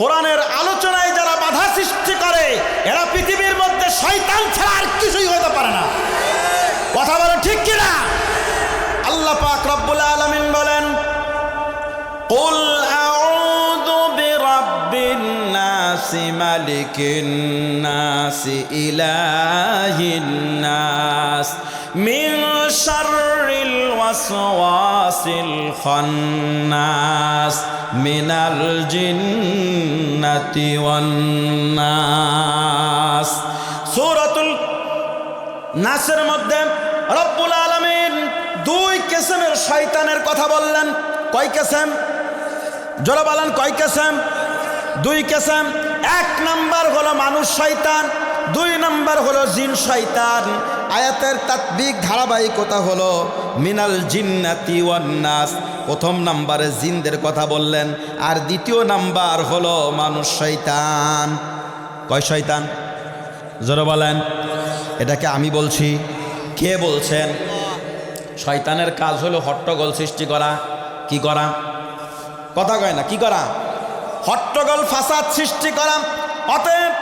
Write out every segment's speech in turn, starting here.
কোরআনের আলোচনায় যারা বাধা সৃষ্টি করে এরা পৃথিবীর মধ্যে শয়তান ছাড়া আর কিছুই হতে পারে না। কথা বলে ঠিক কিনা? আল্লাহ পাক রব্বুল আলামিন বলেন, কুল আউযু বিরাব্বিন নাস মালিকিন নাস ইলাহিন নাস মিন শাররিল ওয়াসওয়াসিল খান্নাস মিনাল জিন্নাতি ওয়ান নাস। সূরাতুল নাসের মধ্যে রব্বুল আলামিন দুই কিসমের শয়তানের কথা বললেন। কয় কিসম? জোরে বলেন, কয় কিসম? দুই কিসম। এক নাম্বার হলো মানুষ শয়তান, দুই নাম্বার হলো জিন শয়তান। আয়াতের তাৎবিক ধারাবাহিকতা হলো মিনাল জিন্নাতি ওয়ান নাস। প্রথম নাম্বারে জিনদের কথা বললেন, আর দ্বিতীয় নাম্বার হলো মানুষ শয়তান। কয় শয়তান? জোরে বলেন। এটাকে আমি বলছি, কে বলছেন? শয়তানের কাজ হলো হট্টগোল সৃষ্টি করা। কি করা? কথা কয় না, কি করা? হট্টগোল, ফাসাদ সৃষ্টি করা। অতএব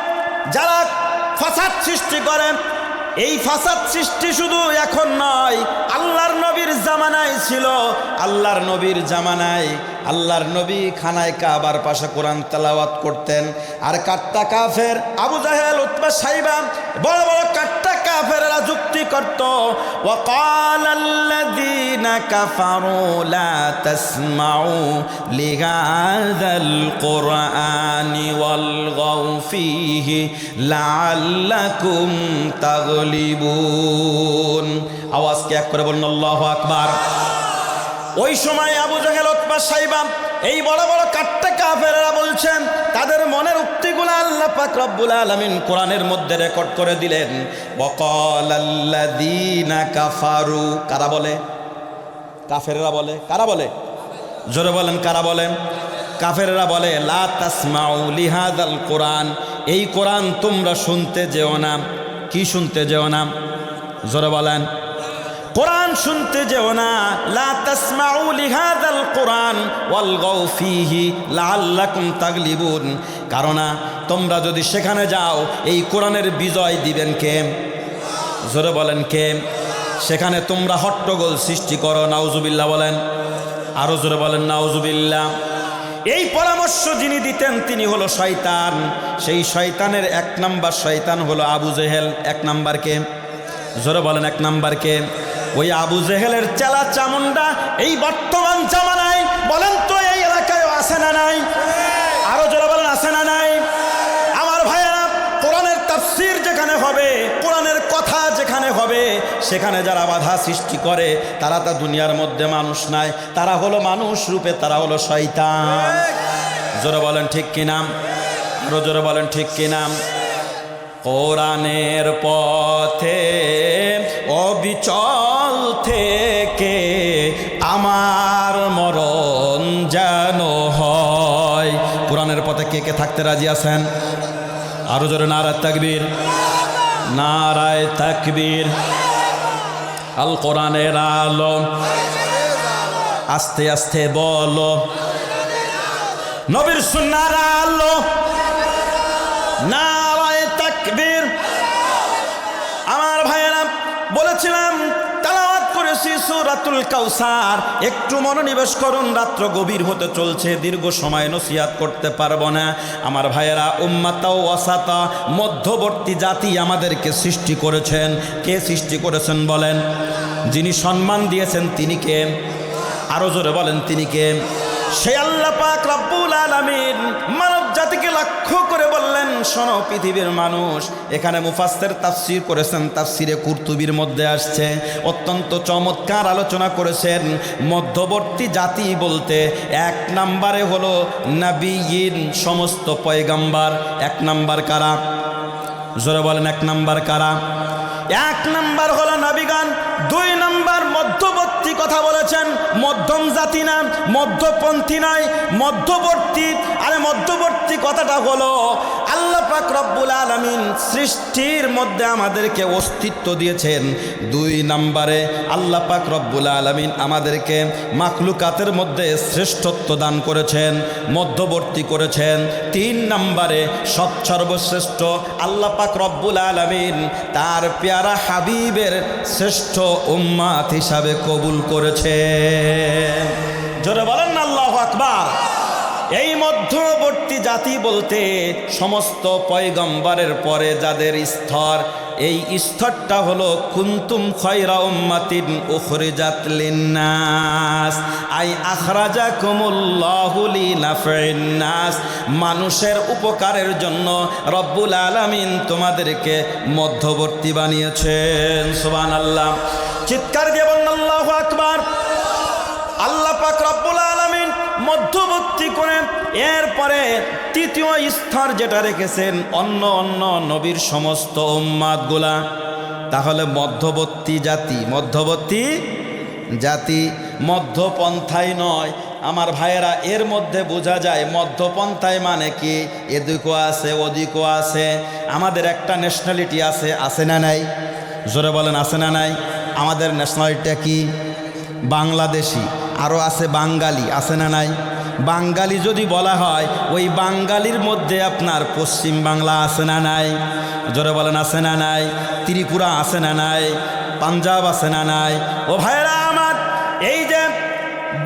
যারা ফাসাদ সৃষ্টি করে, এই ফাসাদ সৃষ্টি শুধু এখন নয়, আল্লাহর নবীর জামানায় ছিল। আল্লাহর নবীর জামানায় আল্লাহর নবী খানায় কাবার পাশে কোরআন তেলাওয়াত করতেন, আর কাট্টা কাফের আবু জাহেল, উতবা, সাইবা, বড় বড় কাট্টা কাফেররা যুক্তি করত। ওয়াকালাল্লাযীনা কাফারু লা তাসমাউ লিহাযাল কুরআনি ওয়ালগাউ ফীহি লাআল্লাকুম তাগলিবুন। আওয়াজকে এক করে বলুন আল্লাহু আকবার। ওই সময় আবু জাহেল, উতবা, সাইবা, এই বড় বড় কাট্টা কাফেররা বলছেন, তাদের মনের উক্তিগুলো আল্লাহ পাক রব্বুল আলামিন কোরআনের মধ্যে রেকর্ড করে দিলেন। ওয়াকালাল্লাযীনা কাফারু, কারা বলে? কাফেররা বলে। কারা বলে? জোরে বলেন, কারা বলেন? কাফেররা বলে, লা তাসমাউ লিহাযাল কোরআন, এই কোরআন তোমরা শুনতে যেও না। কি শুনতে যেও না? জোরে বলেন। কোরআন শুনতে যেও না। লা তাসমাউ লিহাযাল কোরআন ওয়ালগাউ ফীহি লাআল্লাকুম তাগলিবুন। কারণ তোমরা যদি সেখানে যাও, এই কোরআনের বিজয় দিবেন কে? জোরে বলেন, কে? সেখানে তোমরা হট্টগোল সৃষ্টি করো। নাউজুবিল্লাহ বলেন, আরো জোরে বলেন নাউজুবিল্লাহ। এই পরামর্শ যিনি দিতেন তিনি হলো শয়তান। সেই শয়তানের এক নাম্বার শয়তান হলো আবু জেহেল। এক নাম্বার কে? জোরে বলেন, এক নাম্বার কে? ওই আবু জেহেলের চেলা চামুন্ডা এই বর্তমান জামানায় বলেন তো এই এলাকায় আছে না নাই? আরো জোরে বলেন, আছে না নাই? আমার ভাইয়েরা, কোরআনের তাফসীর যেখানে হবে, কোরআনের কথা যেখানে হবে, সেখানে যারা বাধা সৃষ্টি করে তারা তা দুনিয়ার মধ্যে মানুষ নাই, তারা হলো মানুষ রূপে, তারা হলো শয়তান। জোরে বলেন ঠিক কিনা? আরো জোরে বলেন ঠিক কিনা? কোরআনের পথে অবিচল থেকে আমার মরণ যেন হয়। কোরআনের পথে কে কে থাকতে রাজি আছেন? আরো জোরে নারায়ে তাকবীর, নারায়ে তাকবীর। আল কোরআনের আলো, আস্তে আস্তে বলো, নবীর সুন্নাহর আলো, নারায়ে তাকবীর। আমার ভাইয়েরা, বলেছিলাম তেলাওয়াত করেছি সূরাতুল কাউসার। একটু মনোনিবেশ করুন, রাত্র গভীর হতে চলছে, দীর্ঘ সময় নসিহত করতে পারবো না। আমার ভাইয়েরা, উম্মাতা ওয়াসাতা, মধ্যবর্তী জাতি আমাদেরকে সৃষ্টি করেছেন। কে সৃষ্টি করেছেন বলেন? যিনি সম্মান দিয়েছেন তিনি কে? আরো জোরে বলেন, তিনি কে? সেই আল্লাহ পাক রব্বুল আলামিন মানব জাতিকে লক্ষ্য করে বললেন, শোনো পৃথিবীর মানুষ। এখানে মুফাসসির তাফসীর করেছেন, তাফসীরে কুরতুবীর মধ্যে আসছে, অত্যন্ত চমৎকার আলোচনা করেছেন। মধ্যবর্তী জাতি বলতে এক নাম্বারে হলো নবীয়িন, সমস্ত পয়গম্বর। এক নাম্বার কারা? জোরে বলেন, এক নাম্বার কারা? এক নাম্বার হলো নবীগণ। দুই নাম্বার মধ্যবর্তী কথা বলেছেন, মধ্যম জাতি না, মধ্যপন্থী নয়, মধ্যবর্তী। আরে মধ্যবর্তী কথাটা হলো আল্লাহ পাক রব্বুল আলামিন সৃষ্টির মধ্যে আমাদেরকে অস্তিত্ব দিয়েছেন। 2 নম্বরে আল্লাহ পাক রব্বুল আলামিন আমাদেরকে মাখলুকাতের মধ্যে শ্রেষ্ঠত্ব দান করেছেন, মধ্যবর্তী করেছেন। 3 নম্বরে সর্বশ্রেষ্ঠ আল্লাহ পাক রব্বুল আলামিন তার পেয়ারা হাবিবের শ্রেষ্ঠ উম্মাত হিসাবে কবুল করেছেন। জোরে বলেন না আল্লাহু আকবার। এই মধ্যবর্তী জাতি বলতে সমস্ত পয়গম্বরের পরে যাদের স্তর, এই স্তরটা হলো কুনতুম খায়রা উম্মাতিন উখরিজাত লিন্নাস আই আখরাজাকুমুল্লাহু লিনাফিন নাস। মানুষের উপকারের জন্য রব্বুল আলামিন তোমাদেরকে মধ্যবর্তী বানিয়েছেন। সুবহানাল্লাহ। চিৎকার দিয়ে বলুন আল্লাহু আকবার। আল্লাহ পাক রব্বুল আলামিন মধ্যবর্তী করে এরপরে তৃতীয় স্তর যেটা রেখেছেন অন্য অন্য নবীর সমস্ত উম্মাতগুলা। তাহলে মধ্যবর্তী জাতি মধ্যপন্থায় নয় আমার ভাইয়েরা। এর মধ্যে বোঝা যায় মধ্যপন্থায় মানে কি, এদিকও আছে ওদিকও আছে। আমাদের একটা ন্যাশনালিটি আছে না নাই? জোরে বলেন আছে না নাই? আমাদের ন্যাশনালিটিটা কি? বাংলাদেশি। আরও আছে বাঙালি, আছে না নাই? বাঙালি যদি বলা হয় ওই বাঙালির মধ্যে আপনার পশ্চিম বাংলা আছে না নাই? জোরে বলেন আছে না নাই? ত্রিপুরা আছে না নাই? পাঞ্জাব আছে না নাই? ও ভাইরা আমার, এই যে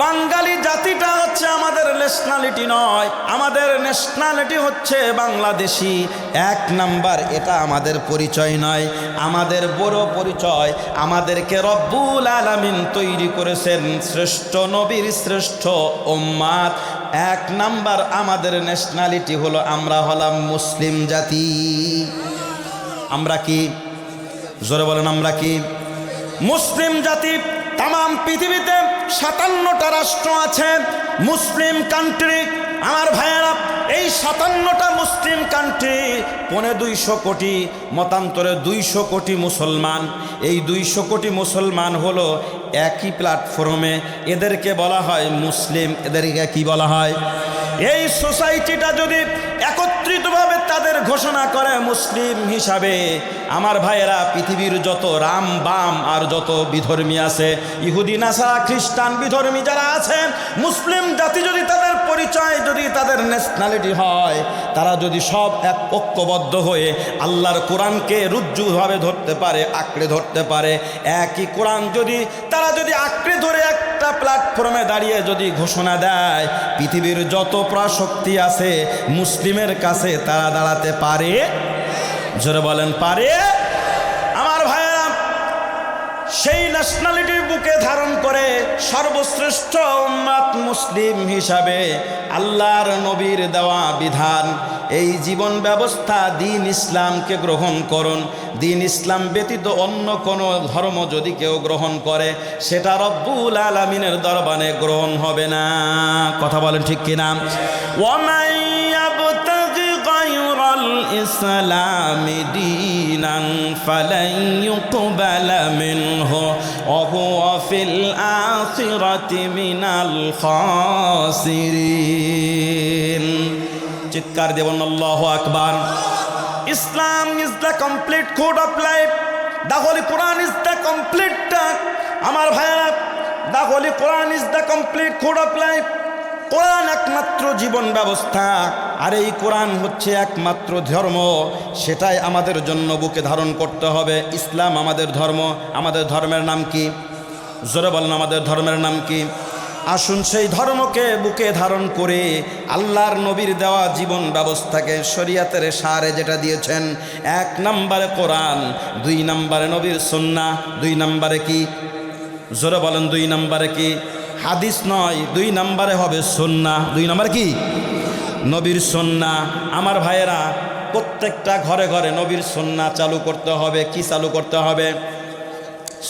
বাঙালি জাতিটা হচ্ছে আমাদের ন্যাশনালিটি নয়, আমাদের ন্যাশনালিটি হচ্ছে বাংলাদেশি। 1 নাম্বার, এটা আমাদের পরিচয় নয়, আমাদের বড় পরিচয়। আমাদেরকে রব্বুল আলামিন তৈরি করেছেন শ্রেষ্ঠ নবীর শ্রেষ্ঠ উম্মাত। 1 নাম্বার আমাদের ন্যাশনালিটি হলো আমরা হলাম মুসলিম জাতি। আমরা কি? জোরে বলেন আমরা কি? মুসলিম জাতি। তাম পৃথিবীতে 57টা রাষ্ট্র আছে, মুসলিম কান্ট্রি। আমার ভাইয়েরা, এই 57টা মুসলিম কান্ট্রি, 250 কোটি, মতান্তরে 200 কোটি মুসলমান। এই 200 কোটি মুসলমান হলো একই প্ল্যাটফর্মে, এদেরকে বলা হয় মুসলিম। এদেরকে কি বলা হয়? এই সোসাইটিটা যদি একত্রিতভাবে তাদের ঘোষণা করে মুসলিম হিসাবে, আমার ভাইয়েরা পৃথিবীর যত রাম বাম আর যত বিধর্মী আছে, ইহুদি নাসারা খ্রিস্টান বিধর্মী যারা আছেন, মুসলিম জাতি যদি তাদের পরিচয়, যদি তাদের ন্যাশনালিটি হয়, তারা যদি সব এক ঐক্যবদ্ধ হয়ে আল্লাহর কোরআনকে রুজ্জুভাবে ধরতে পারে, আঁকড়ে ধরতে পারে, একই কোরআন যদি তারা যদি আঁকড়ে ধরে একটা প্ল্যাটফর্মে দাঁড়িয়ে যদি ঘোষণা দেয়, পৃথিবীর যত প্রাশক্তি আছে মুসলিমের কাছে তারা দাঁড়াতে পারে। জোরে বলেন পারে। আমার ভাইয়েরা, সেই ন্যাশনালিটির বুকে ধারণ করে সর্বশ্রেষ্ঠ উম্মাত মুসলিম হিসাবে আল্লাহর নবীর দেওয়া বিধান, এই জীবন ব্যবস্থা দিন ইসলামকে গ্রহণ করুন। দিন ইসলাম ব্যতীত অন্য কোনো ধর্ম যদি কেউ গ্রহণ করে, সেটা রব্বুল আলামিনের দরবারে গ্রহণ হবে না। কথা বলেন ঠিক কিনা? ওয়ামাই ইয়াবতাগি গায়রাল ইসলামি দীনান ফালান ইউকবালা মিনহু ওয়া হুয়া ফিল আখিরাতি মিনাল খাসিরিন। চিৎকার দেবেন আল্লাহু আকবার। Islam is the complete code of life. The holy Quran is the complete. আমার ভাইয়েরা, the holy Quran is the complete code of life. কোরআন একমাত্র জীবন ব্যবস্থা, আর এই কোরআন হচ্ছে একমাত্র ধর্ম। সেটাই আমাদের জন্য বুকে ধারণ করতে হবে। ইসলাম আমাদের ধর্ম। আমাদের ধর্মের নাম কি? জোরে বলেন আমাদের ধর্মের নাম কি? আসুন সেই ধর্মকে বুকে ধারণ করে আল্লাহর নবীর দেওয়া জীবন ব্যবস্থাকে শরীয়তের সারে যেটা দিয়েছেন, 1 নম্বরে কোরআন, 2 নম্বরে নবীর সুন্নাহ, 2 নম্বরে কি? জোরে বলেন 2 নম্বরে কি? হাদিস নয়, 2 নম্বরে হবে সুন্নাহ। 2 নম্বরে কি? নবীর সুন্নাহ। আমার ভাইয়েরা, প্রত্যেকটা ঘরে ঘরে নবীর সুন্নাহ চালু করতে হবে। কি চালু করতে হবে?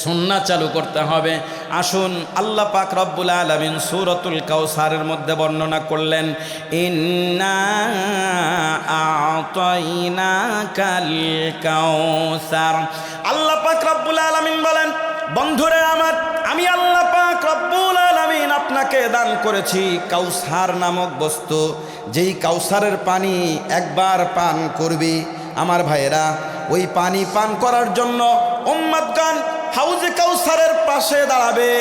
সুন্নাহ চালু করতে হবে। আসুন, আল্লাহ পাক রব্বুল আলামিন সূরাতুল কাউসারের মধ্যে বর্ণনা করলেন, ইন্না আ'তাইনাকাল কাউসার। আল্লাহ পাক রব্বুল আলামিন বলেন, বন্ধুরে আমার, আমি আল্লাহ পাক রব্বুল আলামিন আপনাকে দান করেছি কাউসার নামক বস্তু, যেই কাউসারের পানি একবার পান করবি আমার ভাইয়েরা, ওই পানি পান করার জন্য উম্মতগণ হাউজে কাউসারের পাশে দাঁড়াবে।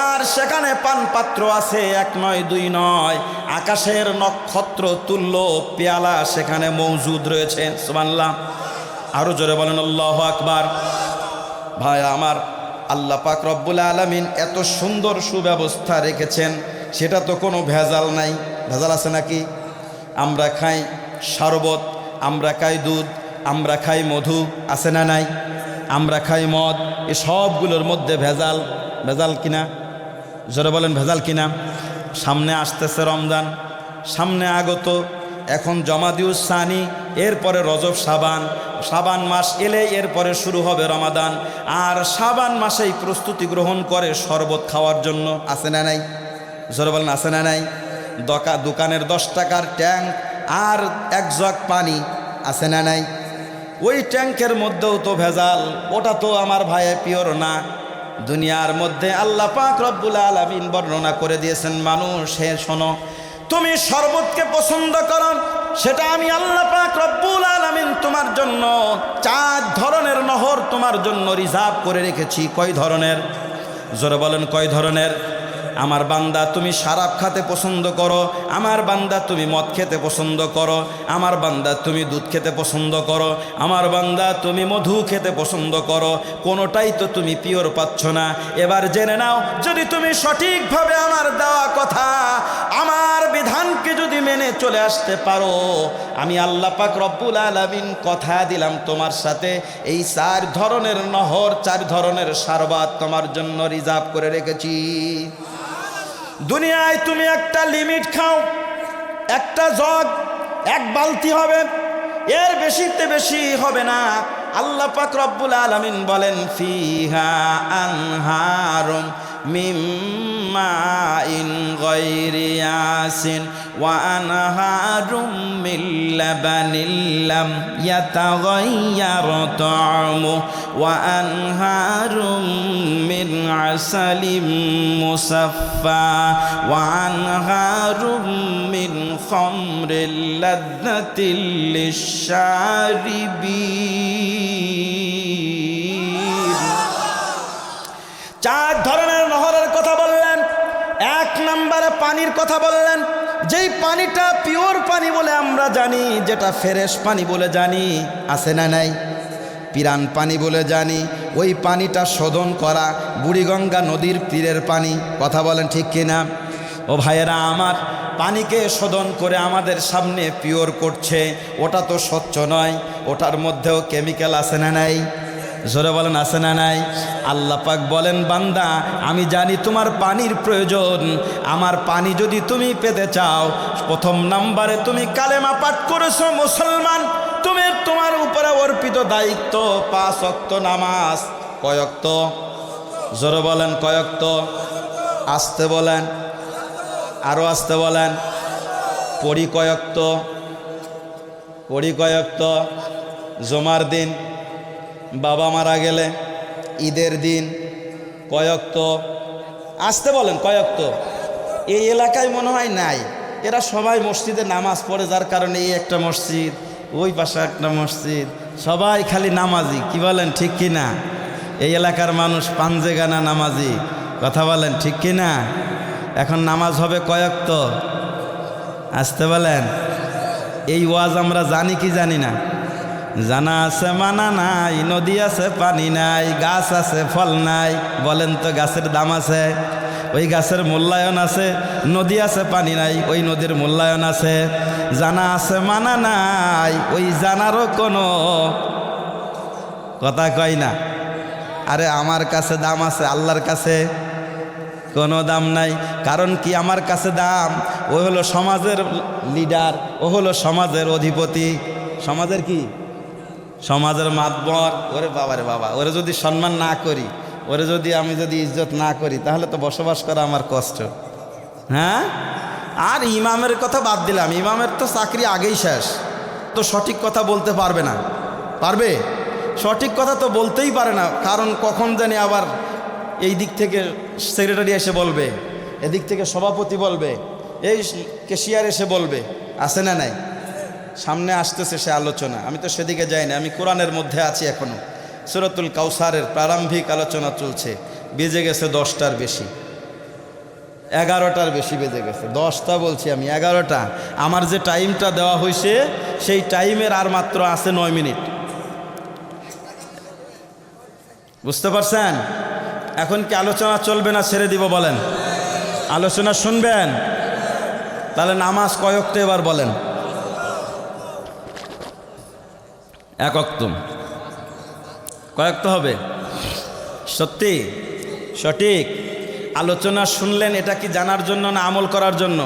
আর সেখানে পানপাত্র আছে, এক নয় দুই নয়, আকাশের নক্ষত্র তুল্য পেয়ালা সেখানে মৌজুদ রয়েছে। সুবহানাল্লাহ, আরো জোরে বলেন আল্লাহু আকবার। ভাই আমার, আল্লাহ পাক রব্বুল আলামিন এত সুন্দর সুব্যবস্থা রেখেছেন, সেটা তো কোনো ভেজাল নাই। ভেজাল আছে নাকি? আমরা খাই শরবত, আমরা খাই দুধ, আমরা খাই মধু, আছে না নাই? আমরা খাই মদ, এই সবগুলোর মধ্যে ভেজাল। ভেজাল কিনা? জোরে বলেন ভেজাল কিনা? সামনে আসতেছে রমজান, সামনে আগত, এখন জমাদিউস সানি, এরপরে রজব শাবান, শাবান মাস এলে এরপরে শুরু হবে রমাদান। আর শাবান মাসেই প্রস্তুতি গ্রহণ করে শরবত খাওয়ার জন্য, আছে না নাই? জোরে বলেন আছে না নাই? দোকানের 10 টাকার ট্যাঙ্ক আর 1 জগ পানি, আছে না নাই? ওই ট্যাঙ্কের মধ্যেও তো ভেজাল, ওটা তো আমার ভাইয়ে পিওর না। দুনিয়ার মধ্যে আল্লাহ পাক রব্বুল আলামিন বর্ণনা করে দিয়েছেন, মানুষ হে শোনো, তুমি শরবতকে পছন্দ করো, সেটা আমি আল্লাহ পাক রব্বুল আলামিন তোমার জন্য 4 ধরনের নহর তোমার জন্য রিজার্ভ করে রেখেছি। কয় ধরনের? জোরে বলেন কয় ধরনের? আমার বান্দা তুমি শরাব খেতে পছন্দ করো, আমার বান্দা তুমি মদ খেতে পছন্দ করো, আমার বান্দা তুমি দুধ খেতে পছন্দ করো, আমার বান্দা তুমি মধু খেতে পছন্দ করো, কোনোটাই তো তুমি পিওর পাচ্ছ না। এবার জেনে নাও, যদি তুমি সঠিকভাবে আমার দেওয়া কথা, আমার বিধানকে যদি মেনে চলে আসতে পারো, আমি আল্লাহ পাক রব্বুল আলামিন কথা দিলাম তোমার সাথে এই 4 ধরনের নহর, 4 ধরনের শরবত তোমার জন্য রিজার্ভ করে রেখেছি। দুনিয়ায় তুমি একটা লিমিট খাও, একটা জগ 1 বালতি হবে, এর বেশিতে বেশি হবে না। আল্লাহ পাক রব্বুল আলামিন বলেন, ফিহা আনহারুম মিন মাইন গায়রি ইয়াসিন ওয়া আনহারুম মিন লাবানিল লাম ইয়াতাগায়্যার তা'মু ওয়া আনহারুম মিন আসালিম মুসাফফা ওয়া আনহারুম মিন খামরিল লাযযাতিল লিশশারিবিন। 4 ধরনের নহরের কথা বললেন। 1 নম্বরে পানির কথা বললেন, যেই পানিটা পিওর পানি বলে আমরা জানি, যেটা ফ্রেশ পানি বলে জানি, আছে না নাই? পিরান পানি বলে জানি, ওই পানিটা শোধন করা বুড়িগঙ্গা নদীর তীরের পানি। কথা বলেন ঠিক কিনা? ও ভাইয়েরা আমার, পানিকে শোধন করে আমাদের সামনে পিওর করছে, ওটা তো স্বচ্ছ নয়, ওটার মধ্যেও কেমিক্যাল আছে না নাই? জোরে বলেন আছে না নাই? আল্লাহ পাক বলেন, বান্দা আমি জানি তোমার পানির প্রয়োজন, আমার পানি যদি তুমি পেতে চাও, 1 নম্বরে তুমি কালেমা পাঠ করেছো মুসলমান, তুমি তোমার উপরে অর্পিত দায়িত্ব 5 ওয়াক্ত নামাজ। কয় ওয়াক্ত? জোরে বলেন কয় ওয়াক্ত? আসতে বলেন, আরো আসতে বলেন। পড়ি কয় ওয়াক্ত? পড়ি কয় ওয়াক্ত? জুমার দিন, বাবা মারা গেলে, ঈদের দিন, কয় ওয়াক্ত? আসতে বলেন কয় ওয়াক্ত? এই এলাকায় মনে হয় নাই, এরা সবাই মসজিদে নামাজ পড়ে, যার কারণে এই একটা মসজিদ, ওই পাশে একটা মসজিদ, সবাই খালি নামাজি। কি বলেন ঠিক কি না? এই এলাকার মানুষ পাঞ্জেগানা নামাজি। কথা বলেন ঠিক কি না? এখন নামাজ হবে কয় ওয়াক্ত? আসতে বলেন। এই ওয়াজ আমরা জানি কি জানি না? জানা আছে মানা নাই, নদী আছে পানি নাই, গাছ আছে ফল নাই। বলেন তো গাছের দাম আছে, ওই গাছের মূল্যায়ন আছে, নদী আছে পানি নাই, ওই নদীর মূল্যায়ন আছে। জানা আছে মানা নাই, ওই জানারও কোনো কথা কয় না। আরে আমার কাছে দাম আছে, আল্লাহর কাছে কোনো দাম নাই। কারণ কি আমার কাছে দাম? ও হলো সমাজের লিডার, ও হলো সমাজের অধিপতি। সমাজের কি? সমাজের মাতবর। ওরে বাবারে বাবা, ওরে যদি সম্মান না করি, ওরে যদি আমি যদি ইজ্জত না করি, তাহলে তো বসবাস করা আমার কষ্ট। হ্যাঁ, আর ইমামের কথা বাদ দিলাম, ইমামের তো চাকরি আগেই শেষ, তো সঠিক কথা বলতে পারবে না। পারবে? সঠিক কথা তো বলতেই পারে না, কারণ কখন জানি আবার এই দিক থেকে সেক্রেটারি এসে বলবে, এদিক থেকে সভাপতি বলবে, এই কেশিয়ার এসে বলবে, আছে না নাই? সামনে আসতেছে সে আলোচনা। আমি তো সেদিকে যাই না, আমি কোরআনের মধ্যে আছি এখনো। সূরাতুল কাউসারের প্রারম্ভিক আলোচনা চলছে। বেজে গেছে 10টার বেশি, 11টার বেশি বেজে গেছে। 10টা বলছি আমি, 11টা। আমার যে টাইমটা দেওয়া হয়েছে সেই টাইমের আর মাত্র আছে 9 মিনিট। বুঝতে পারছেন? এখন কি আলোচনা চলবে না ছেড়ে দিব বলেন? আলোচনা শুনবেন? তাহলে নামাজ কয় ওয়াক্ত এবার বলেন? 1 ওয়াক্ত। কয় ওয়াক্ত হবে? সত্যি? সঠিক? আলোচনা শুনলেন এটা কি জানার জন্য না আমল করার জন্য?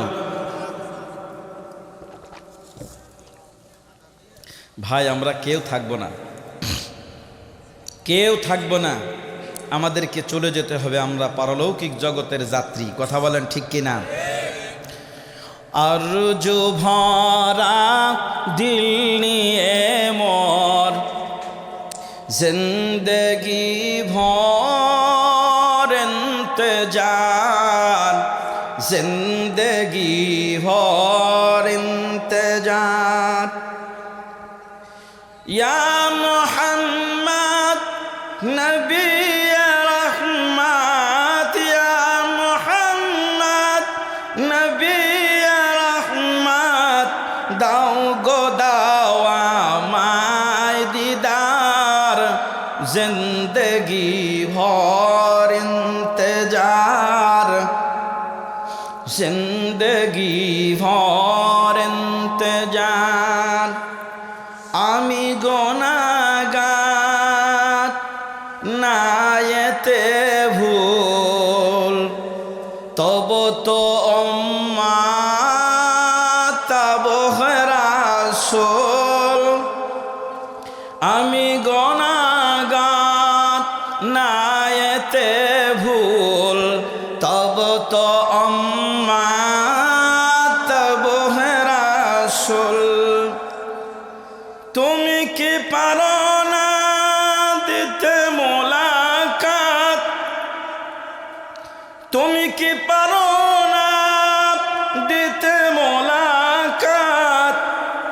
ভাই আমরা কেউ থাকবো না, কেউ থাকবো না। আমাদেরকে চলে যেতে হবে, আমরা পারলৌকিক জগতের যাত্রী। কথা বলেন ঠিক কিনা? আরজু ভরা দিল নিয়ে মোর জিন্দগি ভর ইন্তজার, জিন্দগি ভর ইন্তজার। ইয়া মুহাম্মদ নবী রহমত, ইয়া মুহাম্মদ নবী রহমত, দাও গো দাও আমায় দিদার, জিন্দগি ভর ইন্তজার, জিন্দগি ভর ইন্তজার। আমি গুনাহগার নায়েতে ভুল, তব তো উম্মত তব রাসূল। আমি গুনাহগার নায়েতে ভুল, তব তো উম্মত তব রাসূল। তুমি কি পারো না দিতে মোলাকাত? তুমি কি পারো না দিতে মোলাকাত?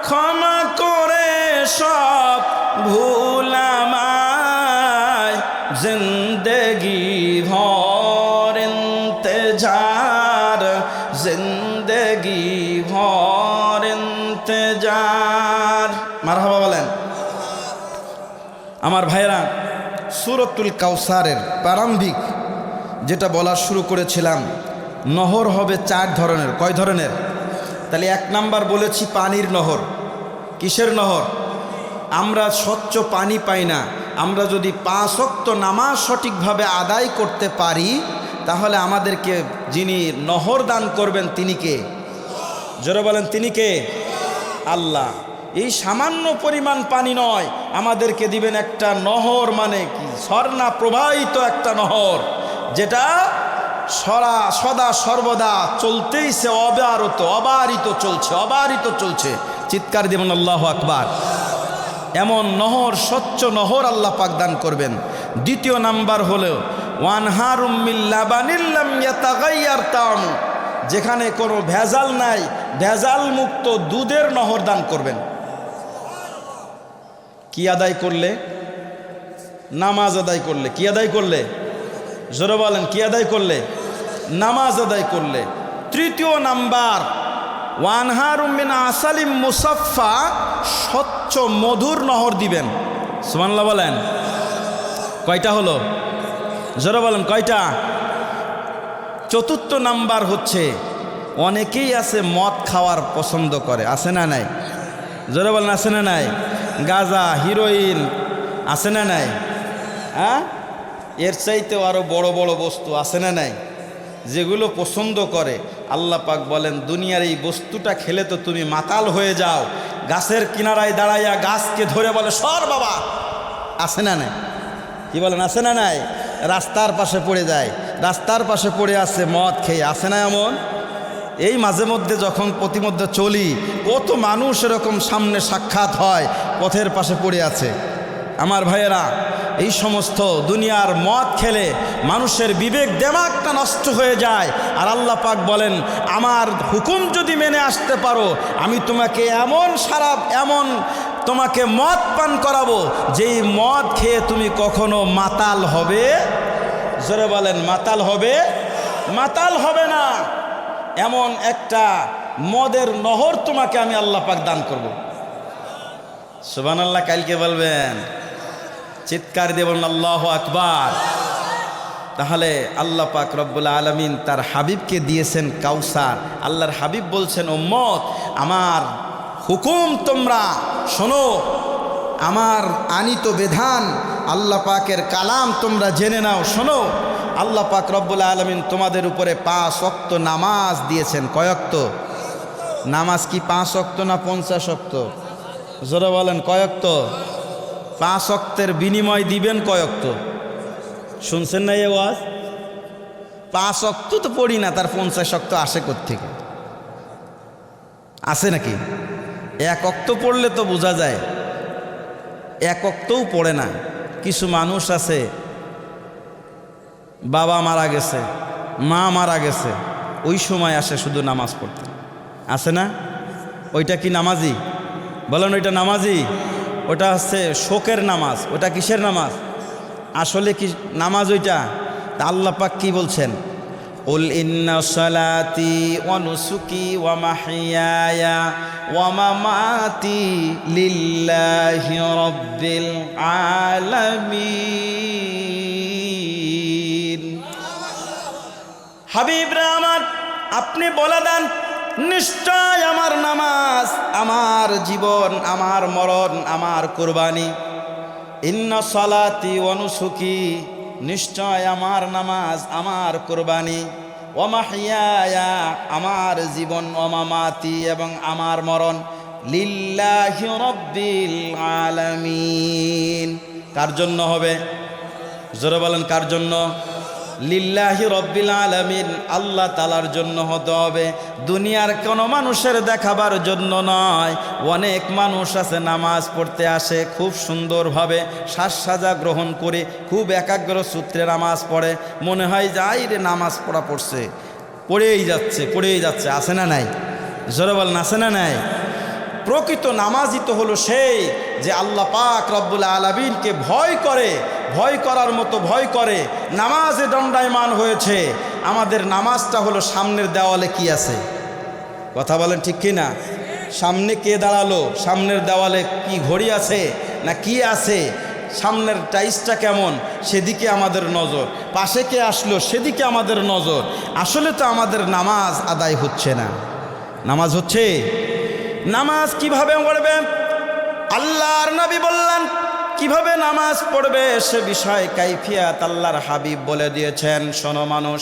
ক্ষমা করে সব ভুল আমায়, জিন্দগি ভর ইন্তজার, জিন্দগি ভর ইন্তজার। মারহাবা বলেন। আমার ভাইরা, সূরাতুল কাউসারের প্রারম্ভিক যেটা বলা শুরু করেছিলাম, নহর হবে 4 ধরনের। কয় ধরনের? তাহলে 1 নাম্বার বলেছি পানির নহর। কিসের নহর? আমরা স্বচ্ছ পানি পাই না। আমরা যদি 5 ওয়াক্ত নামাজ সঠিকভাবে আদায় করতে পারি, তাহলে আমাদেরকে যিনি নহর দান করবেন তিনি কে? জোরে বলেন, তিনি কে? আল্লাহ। এই সামান্য পরিমাণ পানি নয়, আমাদেরকে দিবেন একটা নহর, মানে কি ঝর্ণা প্রবাহিত একটা নহর, যেটা সদা সর্বদা চলতেইছে, অবারিত চলছে, অবারিত চলছে। চিৎকার দিবেন আল্লাহু আকবার। এমন নহর, স্বচ্ছ নহর আল্লাহ পাক দান করবেন। 2 নাম্বার হলো ওয়ানহারুম মিন লাবানিল লাম ইয়াতাগায়্যার তা'আমু, যেখানে কোনো ভেজাল নাই, ভেজাল মুক্ত দুধের নহর দান করবেন। কি আদায় করলে? নামাজ আদায় করলে। কি আদায় করলে? জোরে বলেন, কি আদায় করলে? নামাজ আদায় করলে। 3 নাম্বার ওয়ানহারুম মিন আসালিম মুসাফফা, স্বচ্ছ মধুর নহর দিবেন। সুবহানাল্লাহ বলেন। কয়টা হলো? জোরে বলেন, কয়টা? 4 নাম্বার হচ্ছে, অনেকেই আছে মদ খাওয়ার পছন্দ করে, আছে না নাই? জোরে বলেন, আছে না নাই? গাঁজা, হিরোইন, আছে না নাই? হ্যাঁ, এর চাইতেও আরো বড় বড় বস্তু আছে না নাই, যেগুলো পছন্দ করে। আল্লাহ পাক বলেন, দুনিয়ার এই বস্তুটা খেলে তো তুমি মাতাল হয়ে যাও। গাছের কিনারায় দাঁড়াইয়া গাছকে ধরে বলে সর বাবা, আছে না নাই? কি বলেন, আছে না নাই? রাস্তার পাশে পড়ে যায়, রাস্তার পাশে পড়ে আছে মদ খেয়ে, আছে না এমন? এই মাঝে মধ্যে যখন প্রতিমধ্যে চলি, কত মানুষ এরকম সামনে সাক্ষাৎ হয়, পথের পাশে পড়ে আছে। আমার ভাইয়েরা, এই সমস্ত দুনিয়ার মদ খেলে মানুষের বিবেক দেমাগটা নষ্ট হয়ে যায়। আর আল্লাহ পাক বলেন, আমার হুকুম যদি মেনে আসতে পারো, আমি তোমাকে এমন তোমাকে মদ পান করাবো, যেই মদ খেয়ে তুমি কখনো মাতাল হবে, জোরে বলেন মাতাল হবে না। এমন একটা মদের নহর তোমাকে আমি আল্লাহ পাক দান করব। সুবহানাল্লাহ, কালকে বলবেন, চিৎকার দেবেন আল্লাহু আকবার। তাহলে আল্লাহ পাক রব্বুল আলামিন তার হাবিবকে দিয়েছেন কাউসার। আল্লাহর হাবিব বলছেন, উম্মত আমার হুকুম তোমরা শোনো, আমার আনিত বিধান আল্লাহ পাকের কালাম তোমরা জেনে নাও, শোনো। আল্লাহ পাক রব্বুল আলামিন তোমাদের উপরে 5 ওয়াক্ত নামাজ দিয়েছেন। কয় ওয়াক্ত নামাজ? কি 5 ওয়াক্ত না 50 ওয়াক্ত? জোরে বলেন, কয় ওয়াক্ত? 5 ওয়াক্তের বিনিময় দিবেন কয় ওয়াক্ত? শুনছেন না এই ওয়াজ? 5 ওয়াক্ত তো পড়ি না, তার 50 ওয়াক্ত আসে কোত্থেকে? আসে নাকি? 1 ওয়াক্ত পড়লে তো বোঝা যায়, 1 ওয়াক্তও পড়ে না। কিছু মানুষ আছে, বাবা মারা গেছে, মা মারা গেছে, ওই সময় আসে শুধু নামাজ পড়তে, আসে না? ওইটা কি নামাজি? বলেন, ওইটা নামাজি? ওটা হচ্ছে শোকের নামাজ। ওটা কিসের নামাজ? আসলে কি নামাজ ওইটা? তা আল্লাহ পাক কি বলছেন? উল ইন্না সালাতি ওয়া নুসুকি ওয়া মাহইয়ায়া ওয়া মামাতি লিল্লাহি রাব্বিল আলামিন। হাবিবরা আমার, আপনি বলে দেন, নিশ্চয় আমার নামাজ, আমার জীবন, আমার মরণ, আমার কুরবানি। ইন্না সালাতি ওয়া নুসুকি, নিশ্চয় আমার নামাজ, আমার কুরবানি, ওয়া মাহইয়ায়া, আমার জীবন, ওয়া মামাতি, এবং আমার মরণ, লিল্লাহি রাব্বিল আলামিন। কার জন্য হবে? জোরে বলেন, কার জন্য? লিল্লাহি রব্বিল আলামিন, আল্লাহ তাআলার জন্য হতে হবে। দুনিয়ার কোনো মানুষের দেখাবার জন্য নয়। অনেক মানুষ আছে নামাজ পড়তে আসে, খুব সুন্দরভাবে সাজসজ্জা গ্রহণ করে খুব একাগ্র সূত্রে নামাজ পড়ে, মনে হয় যে আই রে নামাজ পড়ছে, পড়েই যাচ্ছে। আসে না নাই? জোরে বলেন, আসে না নাই? প্রকৃত নামাজি তো হলো সেই যে আল্লাহ পাক রব্বুল আলামিনকে ভয় করে, ভয় করার মতো ভয় করে, নামাজে দণ্ডায়মান হয়েছে। আমাদের নামাজটা হলো সামনের দেওয়ালে কি আছে? কথা বলেন ঠিক কি না? সামনে কে দাঁড়ালো? সামনের দেওয়ালে কি ঘড়ি আছে না কি আছে? সামনের টাইসটা কেমন, সেদিকে আমাদের নজর। পাশে কে আসলো, সেদিকে আমাদের নজর। আসলে তো আমাদের নামাজ আদায় হচ্ছে না। নামাজ হচ্ছে? নামাজ কিভাবে পড়বে? আল্লাহর নবী বললেন কিভাবে নামাজ পড়বে, সে বিষয় কাইফিয়াত আল্লাহর হাবিব বলে দিয়েছেন। শোনো মানুষ,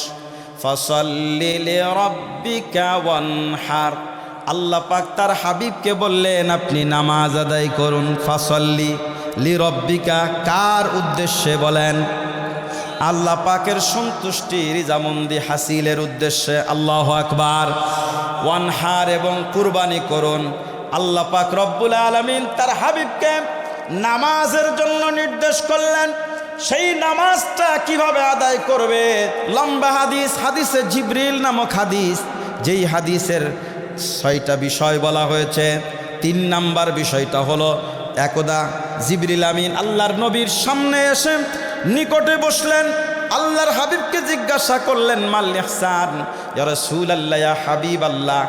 ফাসাল্লি লিরাব্বিকা ওয়ানহার। আল্লাহ পাক তার হাবিবকে বললেন, আপনি নামাজ আদায় করুন। ফাসাল্লি লিরাব্বিকা, কার উদ্দেশ্যে বলেন? আল্লাহ পাকের সন্তুষ্টি, রিজামন্দি হাসিলের উদ্দেশ্যে। আল্লাহু আকবার। ওয়ানহার, এবং কুরবানি করুন। আল্লাহ পাক রব্বুল আলামিন তার হাবিবকে নামাজের জন্য নির্দেশ করলেন। সেই নামাজটা কিভাবে আদায় করবে? লম্বা হাদিস, হাদিসে জিবরিল নামক হাদিস, যেই হাদিসের 6টা বিষয় বলা হয়েছে। 3 নাম্বার বিষয়টা হলো, একদা জিবরিল আমিন আল্লাহর নবীর সামনে এসে নিকটে বসলেন, আল্লাহর হাবিবকে জিজ্ঞাসা করলেন, মাল ইহসান ইয়া রাসূলুল্লাহ, ইয়া হাবিবাল্লাহ,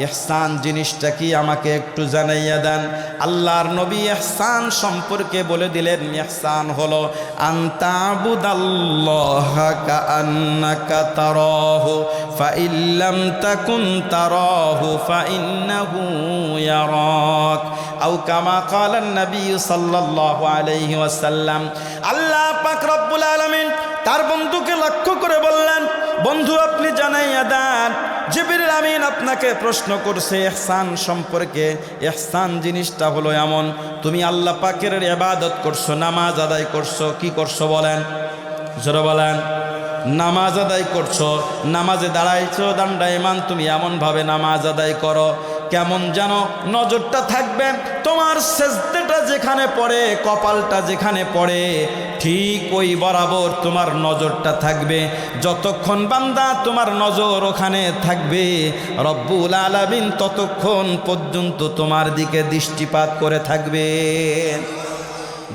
ইহসান জিনিসটা কি আমাকে একটু জানাইয়া দেন। আল্লাহর নবী ইহসান সম্পর্কে বলে দিলেন, ইহসান হলো আনতাবুদাল্লাহা কাআন্নাকা তারাহু ফাইল্লাম তাকুন তারাহু ফাইন্নাহু ইয়ারাক, আও কামা ক্বালান নবী সাল্লাল্লাহু আলাইহি ওয়াসাল্লাম। আল্লাহ পাক রব্বুল আলামিন তার বন্ধুকে লক্ষ্য করে বললেন, বন্ধু আপনি জানাইয়া দেন, জিবরিল আমিন আপনাকে প্রশ্ন করছে ইহসান সম্পর্কে। ইহসান জিনিসটা হলো এমন, তুমি আল্লাহ পাকের ইবাদত করছো, নামাজ আদায় করছো। কি করছো বলেন? জোরে বলেন। নামাজ আদায় করছো, নামাজে দাঁড়াইছো দণ্ডায়মান, তুমি এমনভাবে নামাজ আদায় করো কেমন যেন নজরটা থাকবে তোমার সেজদাটা যেখানে পড়ে, কপালটা যেখানে পড়ে, ঠিক ওই বরাবর তোমার নজরটা থাকবে। যতক্ষণ বান্দা তোমার নজর ওখানে থাকবে, রব্বুল আলামিন ততক্ষণ পর্যন্ত তোমার দিকে দৃষ্টিপাত করে থাকবে।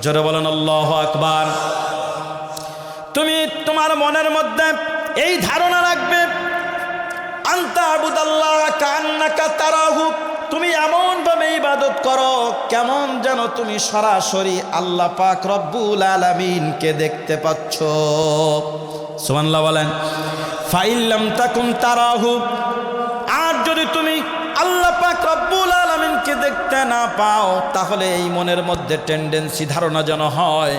জোরে বলেন আল্লাহু আকবার। তুমি তোমার মনের মধ্যে এই ধারণা রাখবে, আনতা আবুদাল্লাহ কান্নাকা তারাহু, তুমি এমনভাবে ইবাদত করো কেমন যেন তুমি সরাসরি আল্লাহ পাক রব্বুল আলামিনকে দেখতে পাচ্ছ। সুবহানাল্লাহ বলেন। ফাইল্লাম তাকুম তারাহু, আর যদি তুমি আল্লাহ পাক রব্বুল আলামিনকে দেখতে না পাও, তাহলে এই মনের মধ্যে টেন্ডেন্সি ধারণা যেন হয়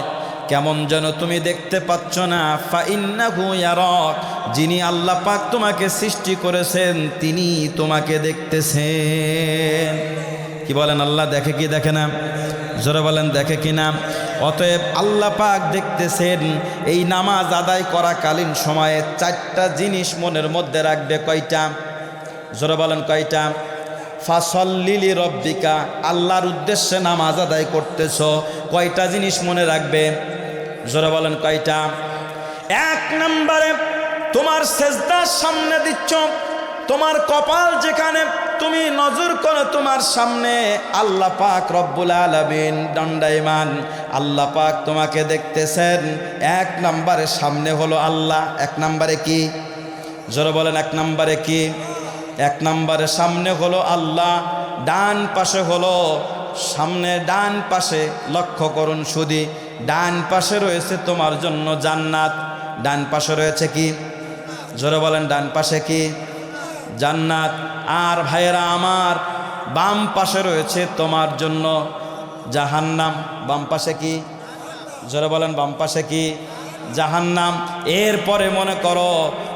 কেমন যেন তুমি দেখতে পাচ্ছ না। ফাইন্নাহু ইয়ারাক, যিনি আল্লাহ পাক তোমাকে সৃষ্টি করেছেন তিনি তোমাকে দেখতেছেন। কি বলেন, আল্লাহ দেখে কি দেখে না? জোরে বলেন, দেখে কি না? অতএব আল্লাহ পাক দেখতেছেন। এই নামাজ আদায় করাকালীন সময়ে চারটা জিনিস মনের মধ্যে রাখবে। কয়টা? জোরে বলেন, কয়টা? ফাসল্লি লিরব্বিকা, আল্লাহর উদ্দেশ্যে নামাজ আদায় করতেছ, কয়টা জিনিস মনে রাখবে? জোরে বলেন, কয়টা? এক নম্বরে তোমার সেজদার সামনে দিচ্ছ, তোমার কপাল যেখানে, তুমি নজর করো তোমার সামনে আল্লাহ পাক রব্বুল আলামিন দণ্ডায়মান, আল্লাহ পাক তোমাকে দেখতেছেন। এক নম্বরে সামনে হলো আল্লাহ। এক নম্বরে কি? জোরে বলেন, এক নম্বরে কি? এক নম্বরে সামনে হলো আল্লাহ, ডান পাশে হলো, সামনে ডান পাশে লক্ষ্য করুন শুধু, ডান পাশে রয়েছে তোমার জন্য জান্নাত। ডান পাশে রয়েছে কি? জোরে বলেন, ডান পাশে কি? জান্নাত। আর ভাইয়েরা আমার, বাম পাশে রয়েছে তোমার জন্য জাহান্নাম। বাম পাশে কি? জোরে বলেন, বাম পাশে কি? জাহান্নাম। এরপরে মনে করো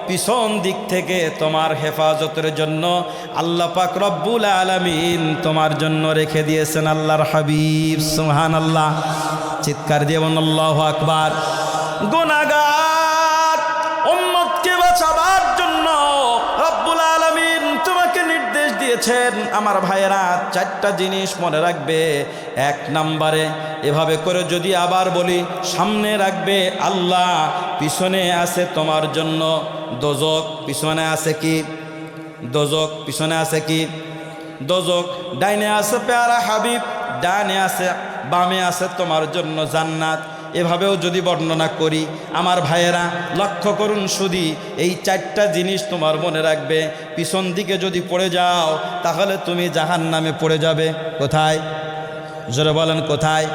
পিছন দিক থেকে তোমার হেফাজতের জন্য আল্লাহ পাক রব্বুল আলামিন তোমার জন্য রেখে দিয়েছেন আল্লাহর হাবিব। সুবহানাল্লাহ। চিৎকার দিয়ে বলুন আল্লাহু আকবার। গুনাহগার উম্মতকে বাঁচাবার জন্য রব্বুল আলামিন তোমাকে নির্দেশ দিয়েছেন। আমার ভাইয়েরা, চারটা জিনিস মনে রাখবে। এক নম্বরে এভাবে করে যদি আবার বলি, সামনে রাখবে আল্লাহ, পিছনে আছে তোমার জন্য দোজক। পিছনে আছে কি? দোজক। পিছনে আছে কি? দোজক। ডাইনে আছে প্যারা হাবিব, ডানে আছে, বামে আছে তোমার জন্য জান্নাত। এভাবেও যদি বর্ণনা করি, আমার ভাইয়েরা লক্ষ্য করুন শুধু, এই চারটা জিনিস তোমার মনে রাখবে। পিছন দিকে যদি পড়ে যাও তাহলে তুমি জাহান্নামে পড়ে যাবে। কোথায়? জোরে বলেন, কোথায়?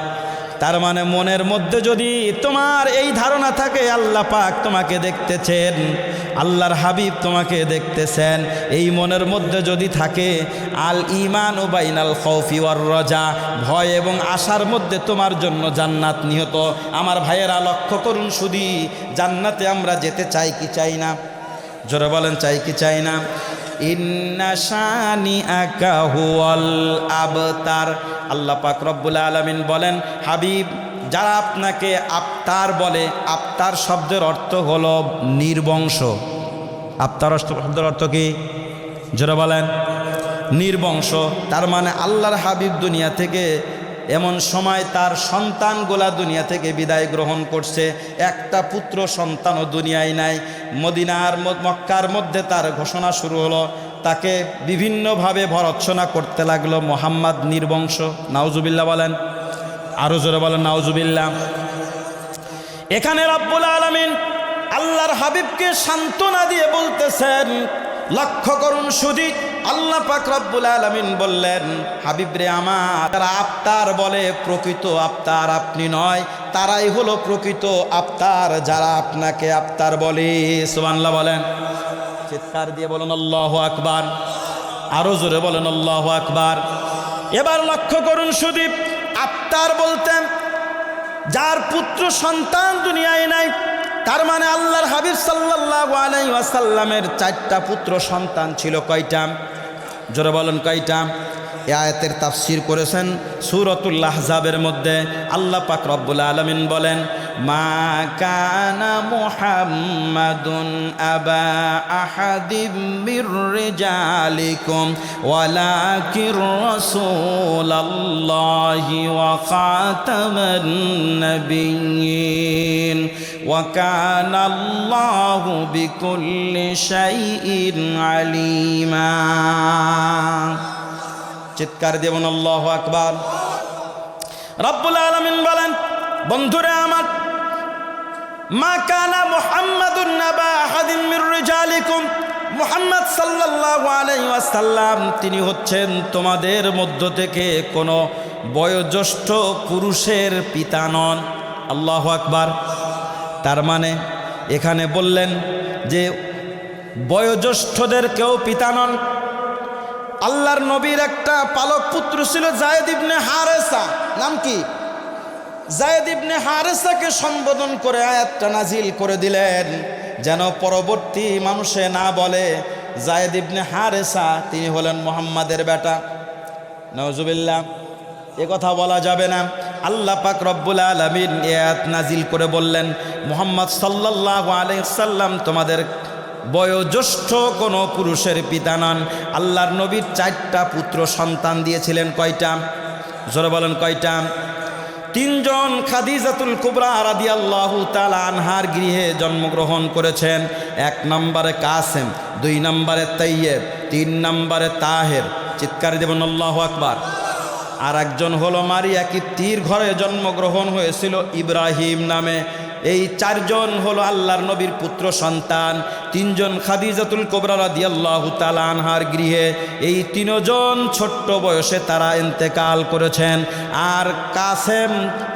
তার মানে মনের মধ্যে যদি তোমার এই ধারণা থাকে আল্লাহ পাক তোমাকে দেখতেছেন, আল্লাহর হাবিব তোমাকে দেখতেছেন, এই মনের মধ্যে যদি থাকে, আল ঈমান ও বাইনাল খাউফি ওয়ার রাজা, ভয় এবং আশার মধ্যে তোমার জন্য জান্নাত নিহত। আমার ভাইয়েরা লক্ষ্য করুন শুধু, জান্নাতে আমরা যেতে চাই কি চাই না? জোরে বলেন, চাই কি চাই না? ইন্না শানিআকা হুয়াল আবতার। আল্লাহ পাক রব্বুল আলামিন বলেন, হাবিব, যারা আপনাকে আবতার বলে, আবতার শব্দের অর্থ হলো নির্বংশ। আবতার শব্দের অর্থ কি? জোরে বলেন, নির্বংশ। তার মানে আল্লাহর হাবিব দুনিয়া থেকে এমন সময় তার সন্তানগুলা দুনিয়া থেকে বিদায় গ্রহণ করছে, একটা পুত্র সন্তানও দুনিয়ায় নাই। মদিনার মক্কার মধ্যে তার ঘোষণা শুরু হলো, তাকে বিভিন্নভাবে ভর্ৎসনা করতে লাগলো, মোহাম্মদ নির্বংশ। নাউজুবিল্লাহ বলেন, আরো জোরে বলেন নাউজুবিল্লাহ। এখানে রব্বুল আলামিন আল্লাহর হাবিবকে সান্ত্বনা দিয়ে বলতেছেন, লক্ষ্য করুন শুধু, আল্লাহ পাক রব্বুল আলামিন বললেন, হাবিব রে আমার, যারা আবতার বলে প্রকৃত আবতার আপনি নয়, তারাই হলো প্রকৃত আবতার যারা আপনাকে আবতার বলে। সুবহানাল্লাহ বলেন। চিৎকার দিয়ে বলুন আল্লাহু আকবার। আরো জোরে বলেন আল্লাহু আকবার। এবার লক্ষ্য করুন শুধু, আবতার বলতেন যার পুত্র সন্তান দুনিয়ায় নাই। তার মানে আল্লাহর হাবিব সাল্লাল্লাহু আলাইহি ওয়াসাল্লামের চারটা পুত্র সন্তান ছিল। কয়টা? জোরে বলেন, কয়টা? এই আয়াতের তাফসীর করেছেন সূরাতুল আহজাবের মধ্যে। আল্লাহ পাক রব্বুল আলামিন বলেন, মা কানা মুহাম্মাদুন আবা আহাদিম মির রিজালিকুম ওয়ালাকির রাসূলুল্লাহি ওয়া খাতামান নাবিয়্যিন ওয়া কানা আল্লাহু বিকুল্লি শাইইন আলিমা। চিৎকার দেবেন আল্লাহু আকবার। রব্বুল আলামিন বলেন, বন্ধুরা আমার, মা কানা মুহাম্মাদুন নাবা আহাদিন মির রিজালিকুম, মুহাম্মদ সাল্লাল্লাহু আলাইহি ওয়াসাল্লাম তিনি হচ্ছেন তোমাদের মধ্য থেকে কোনো বয়োজ্যেষ্ঠ পুরুষের পিতা নন। আল্লাহু আকবার। তার মানে এখানে বললেন যে বয়োজ্যেষ্ঠদের কেউ পিতা নন। আল্লাহর নবীর একটা পালক পুত্র ছিল যায়েদ ইবনে হারেসা। নাম কি? যায়েদ ইবনে হারেসাকে সম্বোধন করে আয়াতটা নাজিল করে দিলেন, যেন পরবর্তী মানুষে না বলে যায়েদ ইবনে হারেসা তিনি হলেন মুহাম্মাদের বেটা। নাউজুবিল্লাহ, এ কথা বলা যাবে না। আল্লাহ পাক রব্বুল আলামিন আয়াত নাজিল করে বললেন, মুহাম্মদ সাল্লাল্লাহু আলাইহি সাল্লাম তোমাদের বয়োজ্যেষ্ঠ কোনো পুরুষের পিতা নন। আল্লাহর নবীর 4টা পুত্র সন্তান দিয়েছিলেন। কয়টা? জোরে বলেন কয়টা? 3 জন খাদিজাতুল কুবরা রাদিয়াল্লাহু তাআলা আনহার গৃহে জন্মগ্রহণ করেছেন। 1 নম্বরে কাসেম, 2 নম্বরে তাইয়েব, 3 নম্বরে তাহের। চিৎকার দেবেন আল্লাহু আকবার। আর একজন হলো মারিয়া কিপ্তির ঘরে জন্মগ্রহণ হয়েছিল ইব্রাহিম নামে। এই 4 জন হলো আল্লাহর নবীর পুত্র সন্তান। 3 জন খাদিজাতুল কুবরা রাদিয়াল্লাহু তাআলা আনহার গৃহে। এই 3 জন ছোট্ট বয়সে তারা ইন্তেকাল করেছেন। আর কাসেম,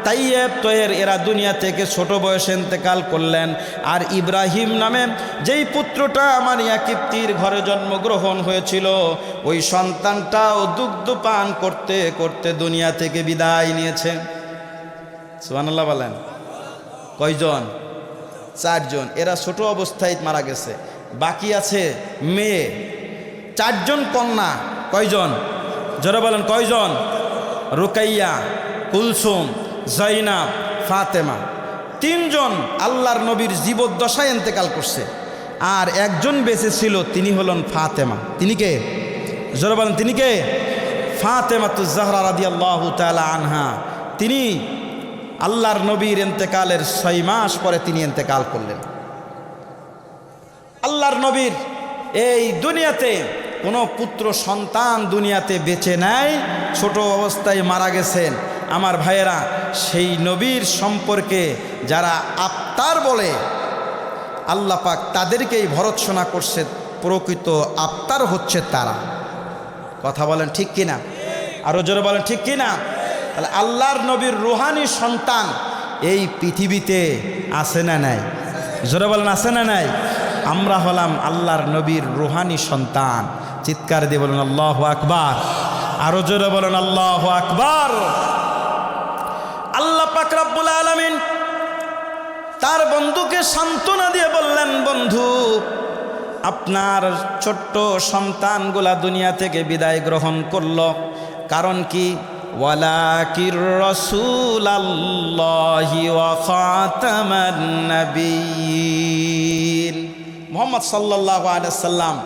তাইয়েব, তয়ের এরা দুনিয়া থেকে ছোট বয়সে ইন্তেকাল করলেন। আর ইব্রাহিম নামে যেই পুত্রটা মারিয়া কিপ্তির ঘরে জন্মগ্রহণ হয়েছিল, ওই সন্তানটাও দুগ্ধ পান করতে করতে দুনিয়া থেকে বিদায় নিয়েছে। সুবহানাল্লাহ বলেন। কয়জন? 4 জন। এরা ছোট অবস্থায় মারা গেছে। বাকি আছে মেয়ে। 4 জন কন্যা। কয়জন? জোরে বলেন কয়জন? রুকাইয়া, কুলসুম, জাইনাব, ফাতেমা। 3 জন আল্লাহর নবীর জীবদ্দশায় ইন্তেকাল করছে। আর একজন বেঁচে ছিল, তিনি হলেন ফাতেমা। তিনি কে? জোরে বলেন তিনি কে? ফাতেমাতুজ জাহরা রাদিয়াল্লাহু তাআলা আনহা। তিনি আল্লাহর নবীর ইন্তেকালের 6 মাস পরে তিনি ইন্তেকাল করলেন। আল্লাহর নবীর এই দুনিয়াতে কোনো পুত্র সন্তান দুনিয়াতে বেঁচে নাই, ছোট অবস্থায় মারা গেছেন। আমার ভাইয়েরা, সেই নবীর সম্পর্কে যারা আফতার বলে, আল্লাহ পাক তাদেরকেই ভর্ৎসনা করছে। প্রকৃত আফতার হচ্ছে তারা। কথা বলেন ঠিক কিনা? আরো জোরে বলেন ঠিক কিনা? তাহলে আল্লাহর নবীর রুহানি সন্তান এই পৃথিবীতে আছে না নাই? জোরে বলেন আছে না নাই? আমরা হলাম আল্লাহর নবীর রুহানি সন্তান। চিৎকার দিয়ে বলেন আল্লাহু আকবার। আরো জোরে বলেন আল্লাহু আকবার। আল্লাহ পাক রব্বুল আলামিন তার বন্ধুকে সান্ত্বনা দিয়ে বললেন, বন্ধু, আপনার ছোট্ট সন্তানগুলা দুনিয়া থেকে বিদায় গ্রহণ করলো। কারণ কি? ওয়ালাকির রাসূলুল্লাহি ওয়া খাতামান নাবিয়্যিন। মুহাম্মদ সাল্লাল্লাহু আলাইহি সাল্লাম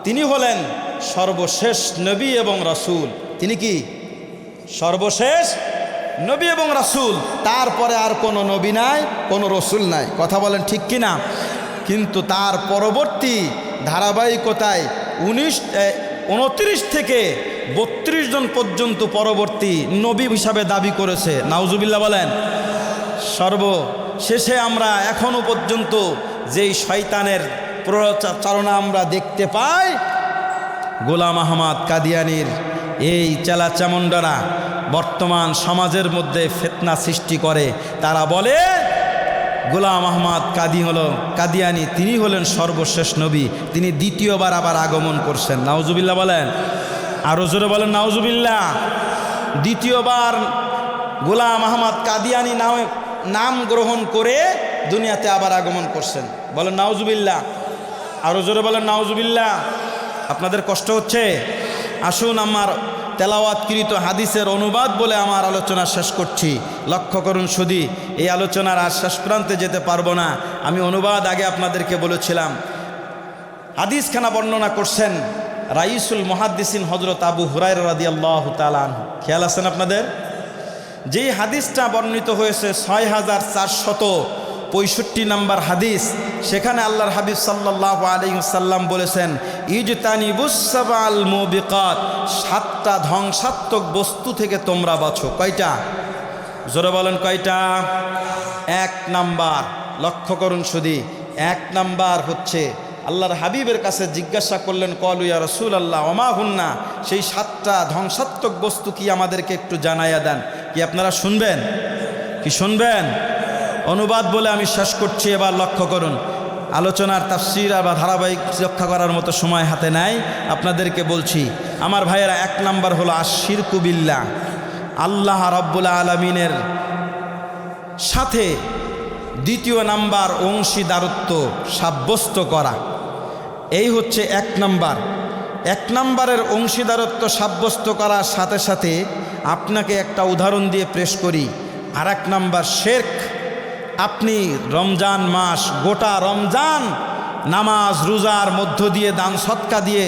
তিনি হলেন সর্বশেষ নবী এবং রাসূল। তিনি কি? সর্বশেষ নবী এবং রাসূল। তারপরে আর কোনো নবী নাই, কোনো রাসূল নাই। কথা বলেন ঠিক কিনা? কিন্তু তার পরবর্তী ধারাবাহিকতায় 29 থেকে 32 জন পর্যন্ত পরবর্তী নবী হিসাবে দাবি করেছে। নাউজুবিল্লাহ বলেন। সর্বশেষে আমরা এখনো পর্যন্ত যেই শয়তানের প্রচারণা আমরা দেখতে পাই, গোলাম আহমদ কাদিয়ানির এই চেলা চামুন্ডারা বর্তমান সমাজের মধ্যে ফিতনা সৃষ্টি করে। তারা বলে গোলাম আহমদ কাদিয়ানি তিনি হলেন সর্বশেষ নবী, তিনি দ্বিতীয়বার আবার আগমন করছেন। নাউজুবিল্লাহ বলেন। আরো জোরে বলেন নাউজুবিল্লাহ। দ্বিতীয়বার গোলাম আহমদ কাদিয়ানি নাম গ্রহণ করে দুনিয়াতে আবার আগমন করছেন। বলেন নাউজুবিল্লাহ। আরো জোরে বলেন নাউজুবিল্লাহ। আপনাদের কষ্ট হচ্ছে? আসুন আমার তেলাওয়াতকৃত হাদিসের অনুবাদ বলে আমার আলোচনা শেষ করছি। লক্ষ্য করুন শুধু, এই আলোচনার আর শেষ প্রান্তে যেতে পারবো না। আমি অনুবাদ আগে আপনাদেরকে বলেছিলাম। হাদিসখানা বর্ণনা করছেন রাইসুল মুহাদ্দিসিন হযরত আবু হুরায়রা রাদিয়াল্লাহু তাআলা আনহু। খেয়াল আছেন আপনাদের? যেই হাদিসটা বর্ণিত হয়েছে 6465 নম্বর হাদিস, সেখানে আল্লাহর হাবিব সাল্লাল্লাহু আলাইহি ওয়াসাল্লাম বলেছেন, ইজতানিবুস সাবাল মুবিকাত, 7টা ধ্বংসাত্মক বস্তু থেকে তোমরা বাঁচো। কয়টা? জোরে বলেন কয়টা? 1 নাম্বার। লক্ষ্য করুন শুধু, 1 নাম্বার হচ্ছে আল্লাহর হাবিবের কাছে জিজ্ঞাসা করলেন, কলু ইয়া রাসূলুল্লাহ ওমা হুন্না, সেই 7টা ধ্বংসাত্মক বস্তু কি আমাদেরকে একটু জানাইয়া দেন। কি আপনারা শুনবেন? কি শুনবেন? অনুবাদ বলে আমি শেষ করছি। এবার লক্ষ্য করুন, আলোচনার তাফসীর বা ধারাবাহিক রক্ষা করার মতো সময় হাতে নাই, আপনাদেরকে বলছি। আমার ভাইয়েরা, 1 নাম্বার হলো আশিরকু বিল্লাহ, আল্লাহ রাব্বুল আলামিনের সাথে 2 নাম্বার অংশীদারত্ব সাব্যস্ত করা। এই হচ্ছে 1 নাম্বার। 1 নাম্বারের অংশীদারত্ব সাব্যস্ত করার সাথে সাথে আপনাকে একটা উদাহরণ দিয়ে পেশ করি। আর 1 নাম্বার শিরক। আপনি রমজান মাস, গোটা রমজান নামাজ রোজার মধ্য দিয়ে, দান সদকা দিয়ে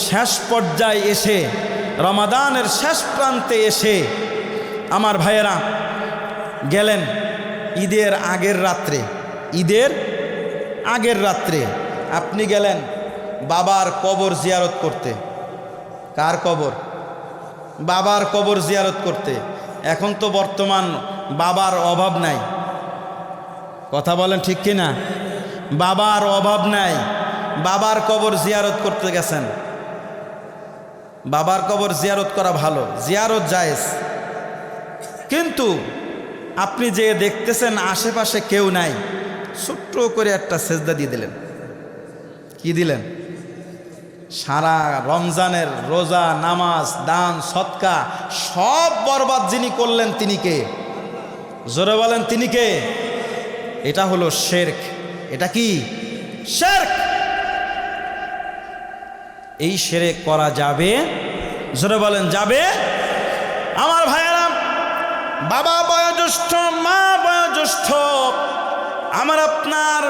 শেষ পর্যায়ে এসে, রমাদানের শেষ প্রান্তে এসে আমার ভাইয়েরা গেলেন ঈদের আগের রাত্রে আপনি গেলেন বাবার কবর জিয়ারত করতে। কার কবর? বাবার কবর জিয়ারত করতে। এখন তো বর্তমান বাবার অভাব নাই, কথা বলেন ঠিক কি না? বাবার অভাব নাই। বাবার কবর জিয়ারত করতে গেছেন। বাবার কবর জিয়ারত করা ভালো, জিয়ারত জায়েজ, কিন্তু আপনি যে দেখতেছেন আশেপাশে কেউ নাই, ছোট্ট করে একটা সেজদা দিয়ে দিলেন। কি দিলেন? সারা রমজানের রোজা, নামাজ, দান, সদকা সব বরবাদ যিনি করলেন তিনি কে? জোরে বলেন তিনি কে? এটা হলো শিরক। এটা কি? শিরক। এই শিরক করা যাবে? জোরে বলেন যাবে? আমার ভাইয়েরা, বাবা বয়োজ্যেষ্ঠ, মা বয়োজ্যেষ্ঠ, আমার আপনার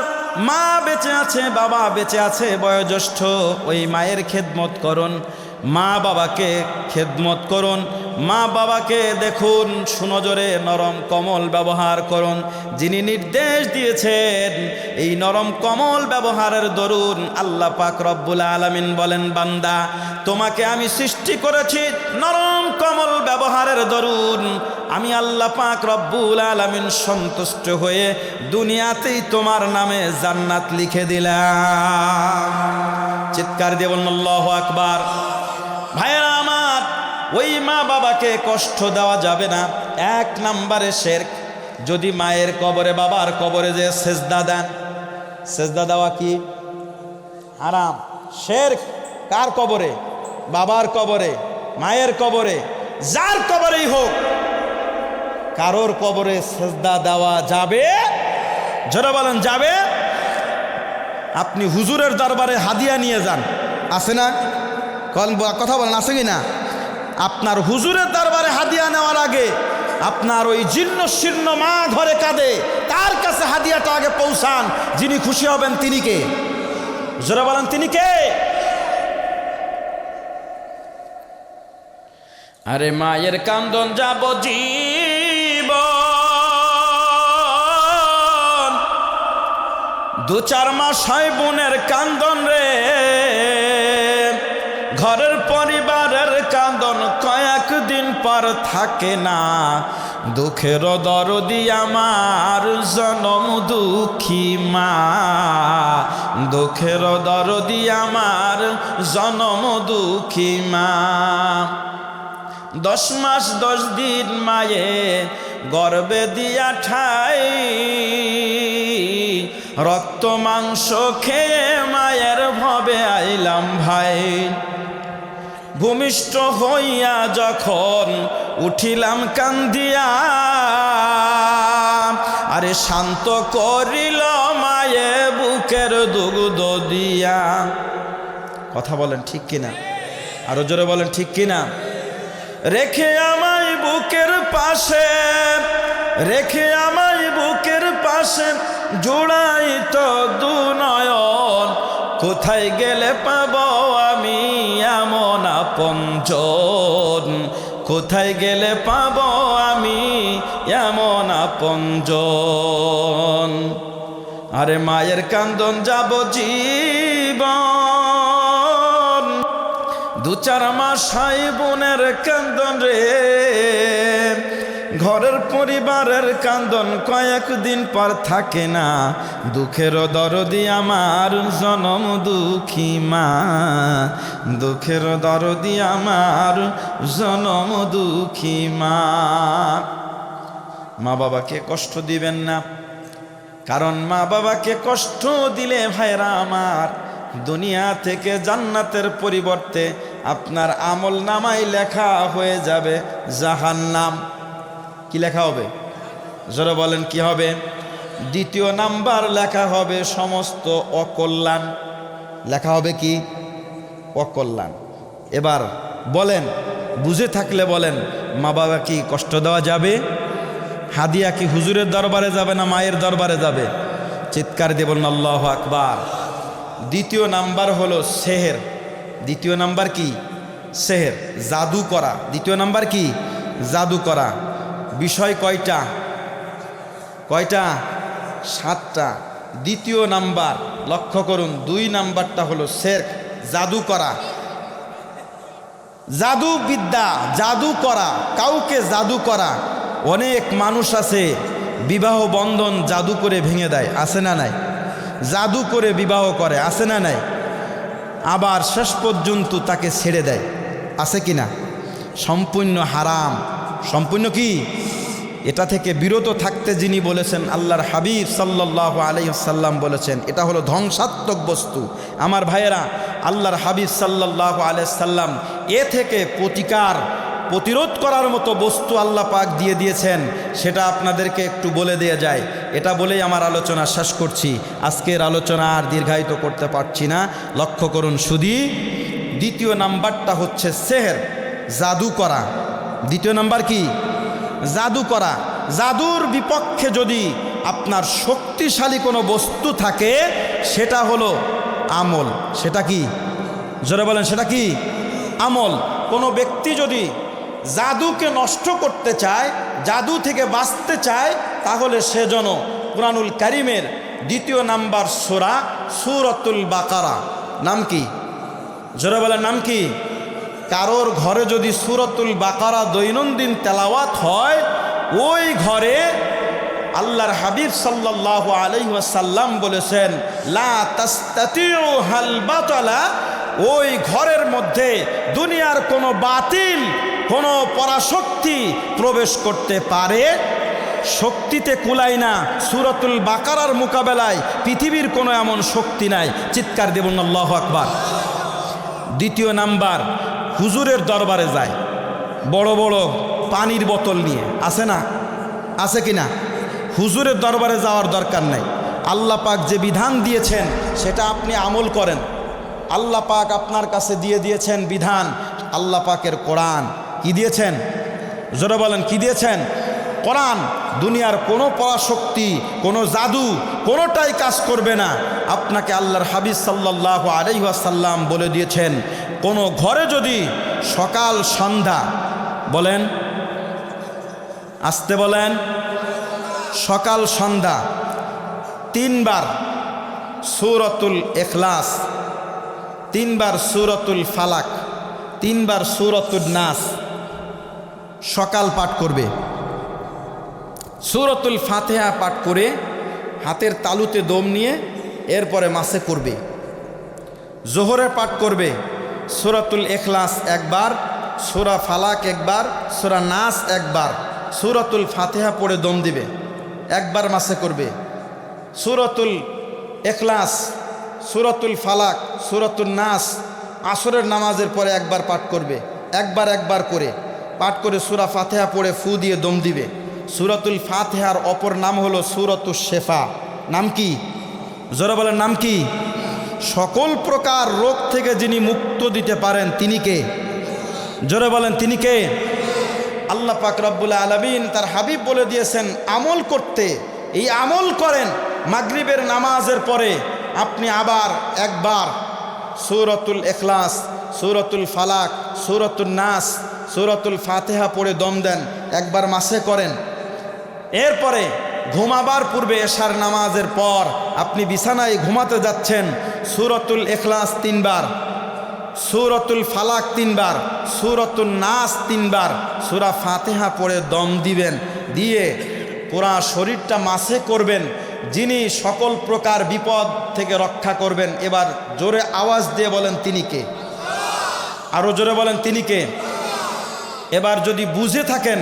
মা বেঁচে আছে, বাবা বেঁচে আছে, বয়োজ্যেষ্ঠ, ওই মায়ের খেদমত করুন, মা বাবাকে খেদমত করুন। মা বাবাকে দেখুন, সুনজরে নরম কমল ব্যবহার করুন। যিনি নির্দেশ দিয়েছেন এই নরম কমল ব্যবহারের দরুন আল্লাহ পাক রব্বুল আলামিন বলেন, বান্দা তোমাকে আমি সৃষ্টি করেছি নরম কমল ব্যবহারের দরুন। আমি আল্লাহ পাক রব্বুল আলামিন সন্তুষ্ট হয়ে দুনিয়াতেই তোমার নামে জান্নাত লিখে দিলাম। চিৎকার দিয়ে বলুন আল্লাহু আকবার। ভাইয়েরা আমার, ওই মা বাবাকে কষ্ট দেওয়া যাবে না। 1 নাম্বারে শিরক। যদি মায়ের কবরে, বাবার কবরে যে সেজদা দেন, সেজদা দেওয়া কি? হারাম। শিরক। কার কবরে? বাবার কবরে, মায়ের কবরে, যার কবরেই হোক, কারোর কবরে সেজদা দেওয়া যাবে? যারা বলেন যাবে। আপনি হুজুরের দরবারে হাদিয়া নিয়ে যান, আছে না? কথা বলেন, আছে কি না? আপনার হুজুরের দরবারে হাদিয়া নেওয়ার আগে আপনার ওই জীর্ণ শীর্ণ মা ঘরে কাঁদে, তার কাছে হাদিয়াটা আগে পৌঁছান। যিনি খুশি হবেন তিনি কে? যারা বলেন তিনি কে? আরে মায়ের কান্দন যাব জীবন, 2-4 মাস হয় বোনের কান্দন রে, ঘরের পরিবারের কান্দন কয়েকদিন পর থাকে না। দুঃখের দরদি আমার জনম দুঃখী মা, দুঃখের দরদি আমার জনম দুঃখী মা। 10 মাস 10 দিন মায়ে গর্বে দিয়া ঠাই, রক্ত মাংস খেয়ে মায়ের ভবে আইলাম ভাই। ভূমিষ্ঠ হইয়া যখন উঠিলাম কান্দিয়া, আরে শান্ত করিল মায়ে বুকের দুগ্ধ দিয়া। কথা বলেন ঠিক কিনা? আরো জোরে বলেন ঠিক কিনা? রেখে আমায় বুকের পাশে, রেখে আমায় বুকের পাশে, জোড়াই তো দু নয়ন, কোথায় গেলে পাবো আমি এমন আপনজন, কোথায় গেলে পাবো আমি এমন আপনজন। আরে মায়ের কান্দন যাব জীবন, দু চার মাস হাই বোনের কান্দন রে, ঘরের পরিবারের কান্দন কয়েকদিন পর থাকে না, দুঃখের দরদি আমার জনম দুঃখী মা, দুঃখের দরদি আমার জনম দুঃখী মা। মা বাবাকে কষ্ট দিবেন না, কারণ মা বাবাকে কষ্ট দিলে ভাইরা আমার দুনিয়া থেকে জান্নাতের পরিবর্তে আপনার আমল নামায় লেখা হয়ে যাবে জাহান্নাম। কি লেখা হবে? জোরে বলেন কি হবে? দ্বিতীয় নাম্বার লেখা হবে সমস্ত অকল্যাণ। লেখা হবে কি? অকল্যাণ। এবার বলেন, বুঝে থাকলে বলেন, মা বাবা কি কষ্ট দেওয়া যাবে? হাদিয়া কি হুজুরের দরবারে যাবে না মায়ের দরবারে যাবে? চিৎকার দিয়ে বলুন আল্লাহু আকবার। দ্বিতীয় নাম্বার হলো সেহের। দ্বিতীয় নাম্বার কি? সেহের, জাদু করা। দ্বিতীয় নাম্বার কি? জাদু করা। বিষয় কয়টা? কয়টা? 7টা। দ্বিতীয় নাম্বার লক্ষ্য করুন, 2 নাম্বারটা হলো শিরক, জাদু করা। জাদু বিদ্যা, জাদু করা, কাউকে জাদু করা। অনেক মানুষ আছে বিবাহ বন্ধন জাদু করে ভেঙে দেয়, আছে না নাই? জাদু করে বিবাহ করে, আছে না নাই? আবার শেষ পর্যন্ত তাকে ছেড়ে দেয়, আছে কি না? সম্পূর্ণ হারাম। সম্পূর্ণ কি? এটা থেকে বিরত থাকতে যিনি বলেছেন, আল্লাহর হাবিব সাল্লাল্লাহু আলাইহি ওয়াসাল্লাম বলেছেন, এটা হলো ধ্বংসাত্মক বস্তু। আমার ভাইয়েরা, আল্লাহর হাবিব সাল্লাল্লাহু আলাইহি ওয়াসাল্লাম এ থেকে প্রতিরোধ করার মতো বস্তু আল্লাহ পাক দিয়ে দিয়েছেন। সেটা আপনাদেরকে একটু বলে দেয়া যায়। এটা বলেই আমার আলোচনা শেষ করছি। আজকের আলোচনা আর দীর্ঘায়িত করতে পারছি না। লক্ষ্য করুন শুধু, দ্বিতীয় নাম্বারটা হচ্ছে সেহের, জাদু করা। দ্বিতীয় নাম্বার কি? জাদু করা। জাদুর বিপক্ষে যদি আপনার শক্তিশালী কোনো বস্তু থাকে, সেটা হলো আমল। সেটা কি? জোরে বলেন, সেটা কি? আমল। কোনো ব্যক্তি যদি জাদুকে নষ্ট করতে চায়, জাদু থেকে বাঁচতে চায়, তাহলে সে যেন কুরআনুল কারীমের 2 নাম্বার সূরা সূরাতুল বাকারা। নাম কি? জোরে বলেন, নাম কি? কারোর ঘরে যদি সূরাতুল বাকারা দৈনন্দিন তেলাওয়াত হয়, ওই ঘরে আল্লাহর হাবিব সাল্লাল্লাহু আলাইহি ওয়াসাল্লাম বলেছেন, লা তাস্তাতিউ হাল বাতালা, ওই ঘরের মধ্যে দুনিয়ার কোনো বাতিল, কোনো পরাশক্তি প্রবেশ করতে পারে? শক্তিতে কুলায় না। সূরাতুল বাকারার মোকাবেলায় পৃথিবীর কোনো এমন শক্তি নাই। চিৎকার দেবুন আল্লাহু আকবার। দ্বিতীয় নাম্বার, হুজুরের দরবারে যায় বড় বড় পানির বোতল নিয়ে, আছে না? আছে কি না? হুজুরের দরবারে যাওয়ার দরকার নাই। আল্লাহ পাক যে বিধান দিয়েছেন সেটা আপনি আমল করেন। আল্লাহ পাক আপনার কাছে দিয়ে দিয়েছেন বিধান, আল্লাহ পাকের কোরআন। কি দিয়েছেন? জোরে বলেন, কি দিয়েছেন? কোরআন। দুনিয়ার কোনো পরাশক্তি, কোনো জাদু, কোনোটাই কাজ করবে না। আপনাকে আল্লাহর হাবিব সাল্লাল্লাহু আলাইহি ওয়াসাল্লাম বলে দিয়েছেন, কোনো ঘরে যদি সকাল সন্ধ্যা, বলেন আসতে বলেন, সকাল সন্ধ্যা 3 বার সূরাতুল ইখলাস, 3 বার সূরাতুল ফালাক, 3 বার সূরাতুন নাস সকাল পাঠ করবে। সূরাতুল ফাতিহা পাঠ করে হাতের তালুতে দম নিয়ে এরপরে মাসে করবে। জোহরে পাঠ করবে সূরাতুল ইখলাস 1 বার, সূরা ফালাক 1 বার, সূরা নাস 1 বার, সূরাতুল ফাতিহা পড়ে দম দিবে, 1 বার মাসে করবে। সূরাতুল ইখলাস, সূরাতুল ফালাক, সূরাতুন নাস আসরের নামাজের পরে 1 বার পাঠ করবে, 1 বার করে পাঠ করে সূরা ফাতিহা পড়ে ফু দিয়ে দম দিবে। সূরাতুল ফাতিহার অপর নাম হলো সূরাতুশ শিফা। নাম কি? জোরে বলেন, নাম কি? সকল প্রকার রোগ থেকে যিনি মুক্ত দিতে পারেন তিনি কে? জোরে বলেন তিনি কে? আল্লাহ পাক রব্বুল আলামিন তার হাবিব বলে দিয়েছেন আমল করতে। এই আমল করেন মাগরিবের নামাজের পরে আপনি আবার একবার সূরাতুল ইখলাস, সূরাতুল ফালাক, সূরাতুন নাস, সূরাতুল ফাতিহা পড়ে দম দেন, একবার মাসে করেন। এরপরে ঘুমাবার পূর্বে এশার নামাজের পর আপনি বিছানায় ঘুমাতে যাচ্ছেন, সূরাতুল ইখলাস 3 বার, সূরাতুল ফালাক 3 বার, সূরাতুন নাস 3 বার, সূরা ফাতিহা পড়ে দম দিবেন, দিয়ে পুরা শরীরটা মাসে করবেন। যিনি সকল প্রকার বিপদ থেকে রক্ষা করবেন, এবার জোরে আওয়াজ দিয়ে বলেন তিনি কে? আরো জোরে বলেন তিনি কে? এবার যদি বুঝে থাকেন,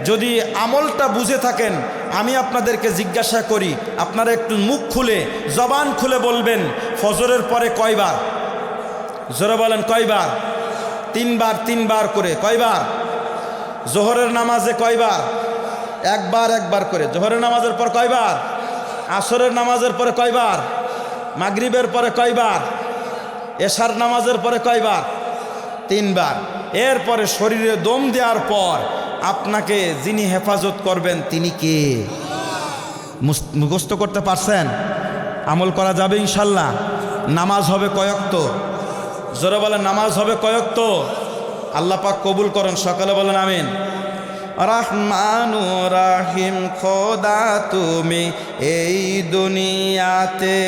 যদি আমলটা বুঝে থাকেন, আমি আপনাদেরকে জিজ্ঞাসা করি, আপনারা একটু মুখ খুলে জবান খুলে বলবেন ফজরের পরে কয়বার? জোরে বলেন কয়বার? 3 বার 3 বার করে। কয়বার? জোহরের নামাজে কয়বার? একবার একবার করে। জোহরের নামাজের পর কয়বার? আসরের নামাজের পরে কয়বার? মাগরিবের পরে কয়বার? এশার নামাজের পরে কয়বার? 3 বার। এরপরে শরীরে দম দেওয়ার পর আপনাকে যিনি হেফাজত করবেন তিনি কে? মুখস্থ করতে পারছেন? আমল করা যাবে ইনশাল্লাহ। নামাজ হবে কয়ক্ত? জোরে বলেন নামাজ হবে কয়ক্ত? আল্লাহ পাক কবুল করেন, সকালে বলেন আমিন। রহমানু রাহিম খোদা তুমি এই দুনিয়াতে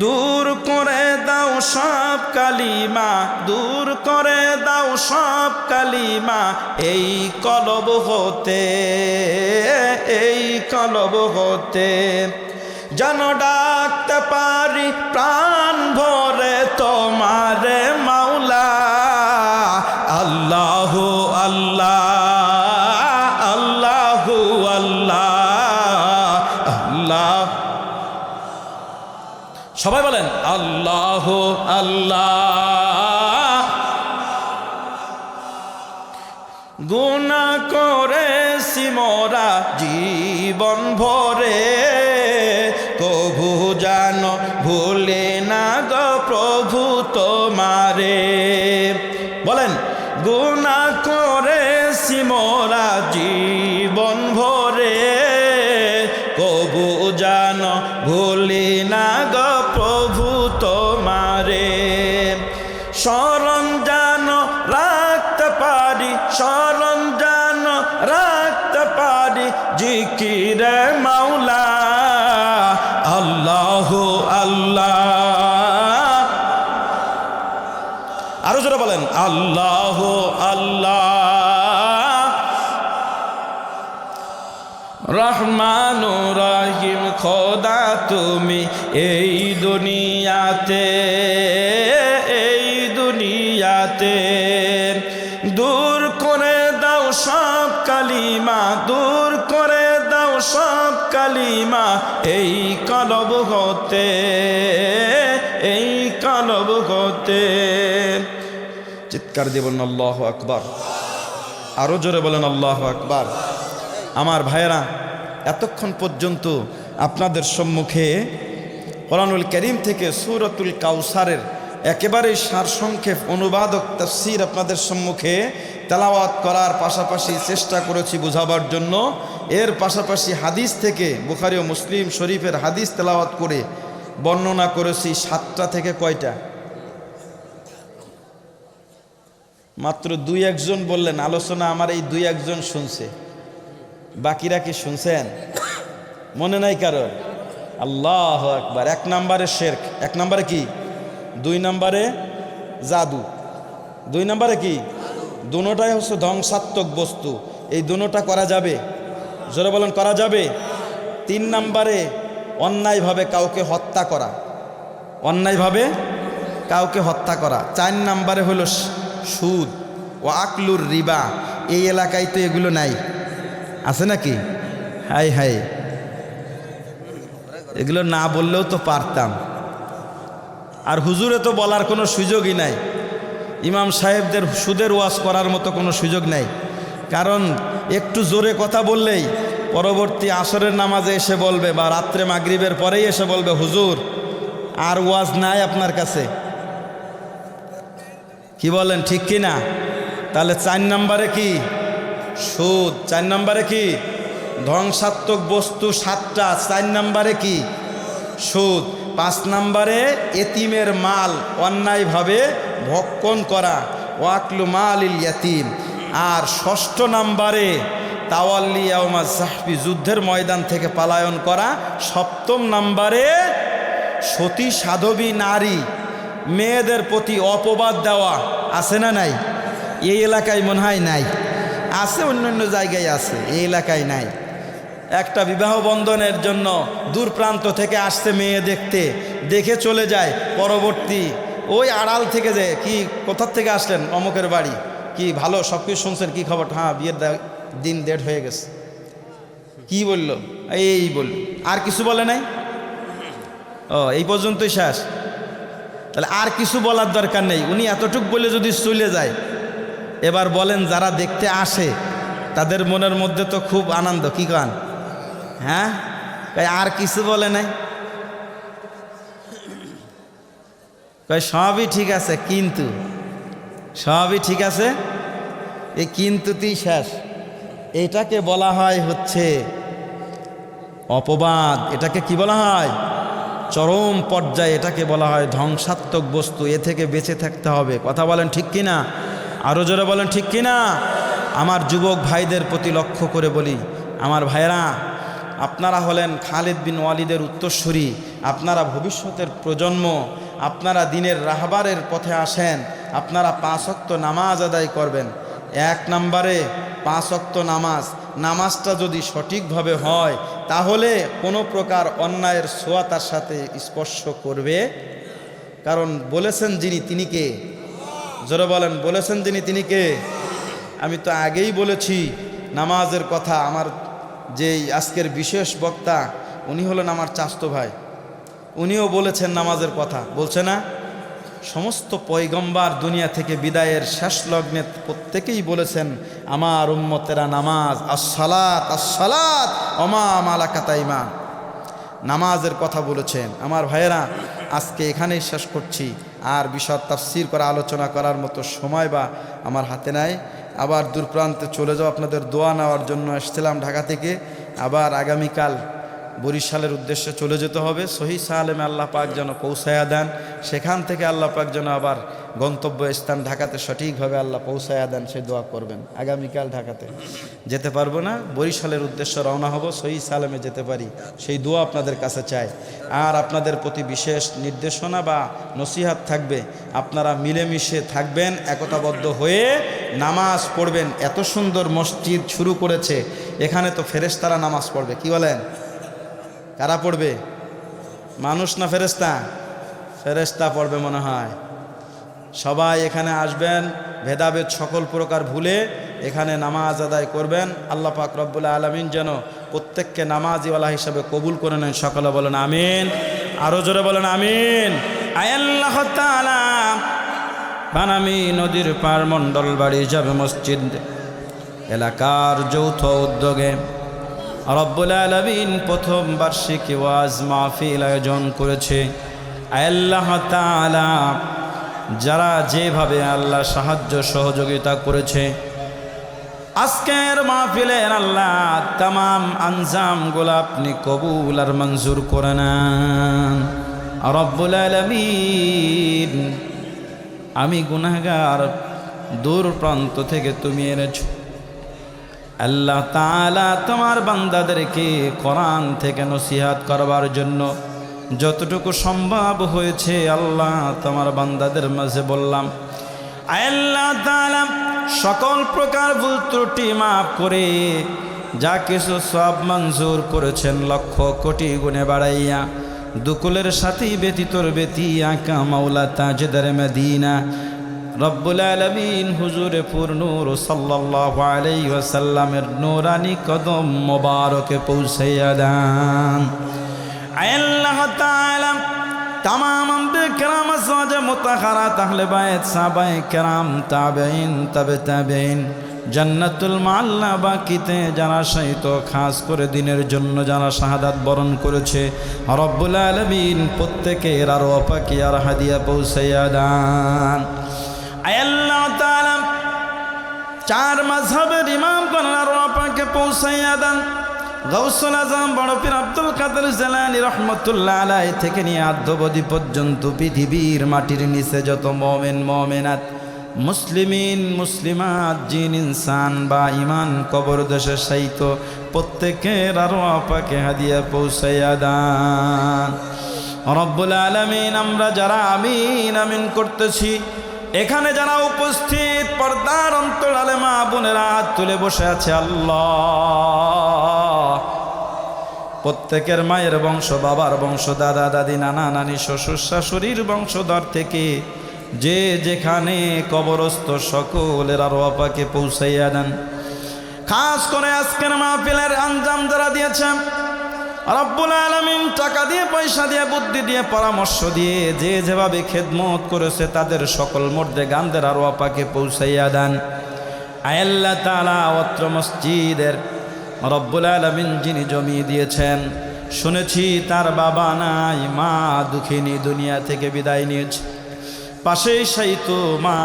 দূর করে দাও সব কালিমা, দূর করে দাও সব কালিমা এই কলব হতে যেন ডাকতে পারি প্রাণ ভরে তোমারে মাওলা। আল্লাহু আল্লাহ, আল্লাহু আল্লাহ, আল্লাহ। সবাই বলেন আল্লাহু আল্লাহ। গুনাহ করেছি মোরা জীবন ভরে, কভু জানো ভুলে না গো প্রভু তোমারে। বলেন গুনাহ করেছি মোরা জীবন ভরে, কভু জানো ভুলি না গো প্রভু তোমারে। স্মরণ জানো রাখতে পারি, স্মরণ জানো রাখতে পারি জিকিরে মাওলা। আল্লাহু আল্লাহ। আরো জোরে বলেন আল্লাহু আল্লাহ। রহমানু রহিম খোদা তুমি এই দুনিয়াতে দূর করে দাও সব কালিমা, দূর করে দাও সব কালিমা এই কলব হতে। চিৎকার দিয়ে বলেন আল্লাহু আকবার। আরো জোরে বলেন আল্লাহু আকবার। আমার ভাইয়েরা, এতক্ষণ পর্যন্ত আপনাদের সম্মুখে কোরআনুল কারীম থেকে সূরাতুল কাউসারের একেবারে সারসংক্ষেপ অনুবাদক তাফসীর আপনাদের সম্মুখে তেলাওয়াত করার পাশাপাশি চেষ্টা করেছি বোঝাবার জন্য। এর পাশাপাশি হাদিস থেকে বুখারী ও মুসলিম শরীফের হাদিস তেলাওয়াত করে বর্ণনা করেছি 7টা থেকে কয়টা? মাত্র 2-1 জন বললেন আলোচনা আমার এই 2-1 জন শুনছে, বাকিরা কি শুনছেন? মনে নাই কারোর? আল্লাহু আকবার। 1 নম্বরে শিরক, 1 নম্বরে কি? 2 নম্বরে জাদু, 2 নম্বরে কি? দুটোটাই হচ্ছে ধ্বংসাত্মক বস্তু। এই দুটোটা করা যাবে? জোরে বলেন করা যাবে। 3 নম্বরে অন্যায়ভাবে কাউকে হত্যা করা, অন্যায়ভাবে কাউকে হত্যা করা। 4 নম্বরে হলো সুদ ও আকলুর রিবা। এই এলাকায় তো এগুলো নাই, আছে নাকি? হাই হাই, এগুলো না বললেও তো পারতাম। আর হুজুরে তো বলার কোনো সুযোগই নাই। ইমাম সাহেবদের সুদের ওয়াজ করার মতো কোনো সুযোগ নাই, কারণ একটু জোরে কথা বললেই পরবর্তী আসরের নামাজে এসে বলবে বা রাত্রে মাগরিবের পরেই এসে বলবে হুজুর আর ওয়াজ নাই আপনার কাছে, কি বলেন, ঠিক কি না? তাহলে 4 নম্বরে কি? সুদ। 4 নম্বরে কি? ধ্বংসাত্মক বস্তু 7টা। 4 নম্বরে কি? সুদ। 5 নম্বরে এতিমের মাল অন্যায়ভাবে ভক্ষণ করা, ওয়াকলু মালিল ইয়াতিম। আর 6 নম্বরে তাওয়াল্লি ইয়াউমা যাহফি, যুদ্ধের ময়দান থেকে পলায়ন করা। 7ম নম্বরে সতী সাধবী নারী মেয়েদের প্রতি অপবাদ দেওয়া। আছে না নাই? এই এলাকায় মনে হয় নাই, আছে অন্য অন্য জায়গায় আছে, এই এলাকায় নাই। একটা বিবাহ বন্ধনের জন্য দূর প্রান্ত থেকে আসছে মেয়ে দেখতে, দেখে চলে যায়, পরবর্তী ওই আড়াল থেকে যে কি কোথার থেকে আসলেন, অমুকের বাড়ি, কি ভালো সব কিছু শুনছেন, কি খবর? হ্যাঁ, বিয়ের দিন ডেট হয়ে গেছে। কি বলল? এই বলল, আর কিছু বলে নাই। ও, এই পর্যন্তই শেষ? তাহলে আর কিছু বলার দরকার নেই, উনি এতটুক বলে যদি চলে যায়। এবার বলেন, যারা দেখতে আসে তাদের মনের মধ্যে তো খুব আনন্দ, কি কান? হ্যাঁ, আর কিছু বলে নাই, সবই ঠিক আছে, কিন্তু সবই ঠিক আছে, এই কিন্তুতেই শেষ। এটাকে বলা হয় হচ্ছে অপবাদ। এটাকে কি বলা হয়? চরম পর্যায়ে এটাকে বলা হয় ধ্বংসাত্মক বস্তু। এ থেকে বেঁচে থাকতে হবে। কথা বলেন ঠিক কিনা? আরও জোরে বলেন ঠিক কিনা? আমার যুবক ভাইদের প্রতি লক্ষ্য করে বলি, আমার ভাইরা, আপনারা হলেন খালিদ বিন ওয়ালিদের উত্তরসূরি, আপনারা ভবিষ্যতের প্রজন্ম, আপনারা দিনের রাহবারের পথে আসেন, আপনারা 5 ওয়াক্ত নামাজ আদায় করবেন। 1 নম্বরে 5 ওয়াক্ত নামাজ, নামাজটা যদি সঠিকভাবে হয় তাহলে কোনো প্রকার অন্যায়ের ছোঁয়া তার সাথে স্পর্শ করবে। কারণ বলেছেন যিনি, তিনি কে? জোরে বলেন, বলেছেন যিনি, তিনি কে? আমি তো আগেই বলেছি নামাজের কথা। আমার যেই আজকের বিশেষ বক্তা, উনি হলেন আমার চাচতো ভাই, উনিও বলেছেন নামাজের কথা, বলছে না? সমস্ত পয়গম্বর দুনিয়া থেকে বিদায়ের শেষ লগ্নে প্রত্যেকেই বলেছেন আমার উম্মতেরা নামাজ, আসসালাত আসসালাত ওমা মালাকাত আইমান, নামাজের কথা বলেছেন। আমার ভাইয়েরা, আজকে এখানেই শেষ করছি। আর বিষয় তাফসীর করা, আলোচনা করার মতো সময় বা আমার হাতে নাই। আবার দূর প্রান্তে চলে যাও, আপনাদের দোয়া নেওয়ার জন্য এসেছিলাম ঢাকা থেকে। আবার আগামীকাল বরিশালের উদ্দেশ্যে চলে যেতে হবে। সহি সালেমে আল্লাহ পাক যেন পৌঁছায়া দেন, সেখান থেকে আল্লাহ পাক যেন আবার গন্তব্য স্থান ঢাকাতে সঠিকভাবে আল্লাহ পৌঁছায়া দেন, সেই দোয়া করবেন। আগামীকাল ঢাকাতে যেতে পারবো না, বরিশালের উদ্দেশ্যে রওনা হব, সহি সালেমে যেতে পারি, সেই দোয়া আপনাদের কাছে চাই। আর আপনাদের প্রতি বিশেষ নির্দেশনা বা নসিহাত থাকবে, আপনারা মিলেমিশে থাকবেন, একতাবদ্ধ হয়ে নামাজ পড়বেন। এত সুন্দর মসজিদ শুরু করেছে, এখানে তো ফেরেশতারা নামাজ পড়বে। কি বলেন? কারা পড়বে? মানুষ না ফেরেশতা? ফেরেশতা পড়বে মনে হয়। সবাই এখানে আসবেন, ভেদাভেদ সকল প্রকার ভুলে এখানে নামাজ আদায় করবেন। আল্লাহ পাক রব্বুল আলামিন যেন প্রত্যেককে নামাজিওয়ালা হিসাবে কবুল করে নেন। সকলে বলেন আমিন। আরও জোরে বলেন আমিন। আয় আল্লাহ তাআলা, বানামি নদীর পার মণ্ডল বাড়ি যাবে মসজিদ এলাকার যৌথ উদ্যোগে রব্বুল আলামিন প্রথম বার্ষিকী ওয়াজ মাহফিল আয়োজন করেছে। আল্লাহ তাআলা, যারা যেভাবে আল্লাহ সাহায্য সহযোগিতা করেছে আজকের মাহফিলের আল্লাহ তামাম আঞ্জামগুলো আপনি কবুল আর মঞ্জুর করে নেন রব্বুল আলামিন। আমি গুনাহগার, দূর প্রান্ত থেকে তুমি এনেছো আল্লাহ তাআলা, তোমার বান্দাদেরকে কোরআন থেকে নসিহত করবার জন্য যতটুকু সম্ভব হয়েছে আল্লাহ তোমার বান্দাদের মাঝে বললাম। আল্লাহ তাআলা, সকল প্রকার ভুল ত্রুটি মাফ করে যা কিছু সব মঞ্জুর করেছেন লক্ষ কোটি গুণে বাড়াইয়া দুকুলের সাথী ব্যতীতর ব্যতী আকা মাওলা তাজদার মদিনা রব্বুল আলামিন হুজুরে পুরনূর সাল্লাল্লাহু আলাইহি ওয়াসাল্লামের নূরানি কদম মোবারকে পৌঁছাইয়া দেন। আল্লাহ তাআলা, তামাম আম্বিয়া কিরাম, আজওয়াজে মুতাহহারাত, আহলে বাইত, সাহাবায়ে কিরাম, তাবেঈন, তাবে তাবেঈন, জান্নাতুল মাআল্লা বাকিতে যারা শহীদ, খাস করে দিনের জন্য যারা শাহাদাত বরণ করেছে রব্বুল আলামিন প্রত্যেকের আরো পাকিয়ার হাদিয়া পৌঁছাইয়া দেন। আয় আল্লাহ তাআলা চার মাযহাবের ইমামগণ আরওয়াহ পাকে পৌঁছাইয়া দেন। গাউসুল আজম বড় পীর আব্দুল কাদের জিলানী রাহমাতুল্লাহ আলাইহি থেকে নিয়ে আদ্যবধি পর্যন্ত পৃথিবীর মাটির নিচে যত মুমিন মুমিনাত মুসলিমিন মুসলিমাত জিন ইনসান বা ইমান কবর দেশে শায়িত প্রত্যেকের আরওয়াহ পাকে হাদিয়া পৌঁছাইয়া দেন রব্বুল আলামিন। আমরা যারা আমিন আমিন করতেছি, এখানে যারা উপস্থিত পর্দার অন্তরালে মা বোনেরা হাত তুলে বসে আছে, আল্লাহ প্রত্যেকের মায়ের বংশ, বাবার বংশ, দাদা দাদি, নানা নানি, শ্বশুর শাশুড়ির বংশধর থেকে যে যেখানে কবরস্থ সকলের আরওয়াহ পাকে পৌঁছাইয়া দেন। খাস করে আজকের মাহফিলের আঞ্জাম যারা দিয়েছেন রব্বুল আলামিন, টাকা দিয়ে, পয়সা দিয়ে, বুদ্ধি দিয়ে, পরামর্শ দিয়ে যে যেভাবে খেদমত করেছে তাদের সকল মর্দে গানদের আরওয়াহ পাকে পৌঁছাইয়া দেন। আয় আল্লাহ তাআলা অত্র মসজিদের রব্বুল আলামিন যিনি জমি দিয়েছেন, শুনেছি তার বাবা নাই, মা দুঃখিনী, দুনিয়া থেকে বিদায় নিয়েছে। পাশেই শায়িত মা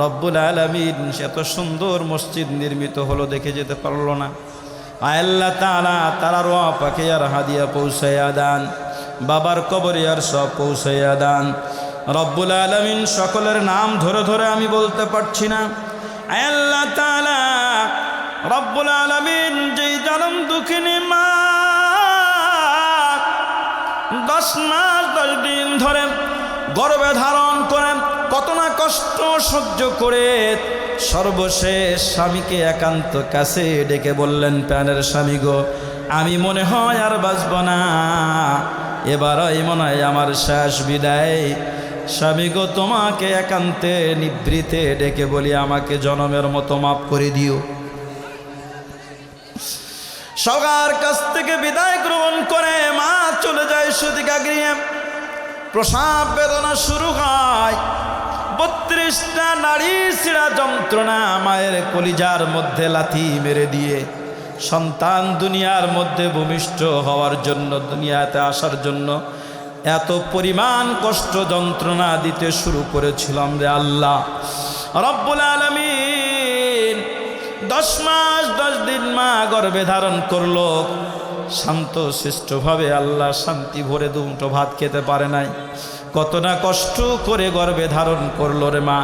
রব্বুল আলামিন এত সুন্দর মসজিদ নির্মিত হলো, দেখে যেতে পারল না। আয় আল্লাহ তাআলা তার আরওয়াহ পাকে আর হাদিয়া পৌঁছাইয়া দেন, বাবার কবরে আর সব পৌঁছাইয়া দেন রব্বুল আলামিন। সকলের নাম ধরে ধরে আমি বলতে পারছি না। আয় আল্লাহ তাআলা রব্বুল আলামিন যেই জানম দুঃখিনী মা 10 মাস 10 দিন ধরে গর্ভে ধারণ করেন, কত না কষ্ট সহ্য করে সর্বশেষ স্বামীকে একান্ত কাছে ডেকে বললেন, প্রাণের স্বামী গো, আমি মনে হয় আর বাঁচব না, এবারই মনে হয় আমার শেষ বিদায়। স্বামী গো, তোমাকে একান্তে নিভৃতে ডেকে বলি, আমাকে জনমের মতো মাফ করে দিও। সবার কাছ থেকে বিদায় গ্রহণ করে মা চলে যায় সুদিকা গৃহে। প্রসাব বেদনা শুরু হয়, 32টা নারী ছিঁড়া যন্ত্রণা মায়ের কলিজার মধ্যে লাথি মেরে দিয়ে সন্তান দুনিয়ার মধ্যে ভূমিষ্ঠ হওয়ার জন্য, দুনিয়াতে আসার জন্য এত পরিমাণ কষ্ট যন্ত্রণা দিতে শুরু করেছিলাম রে আল্লাহ রব্বুল আলামিন। 10 মাস 10 দিন মা গর্ভে ধারণ করলো, শান্ত শিষ্টভাবে, আল্লাহ শান্তি ভরে দুমুঠো ভাত খেতে পারে নাই, কত না কষ্ট করে গর্ভে ধারণ করলো রে মা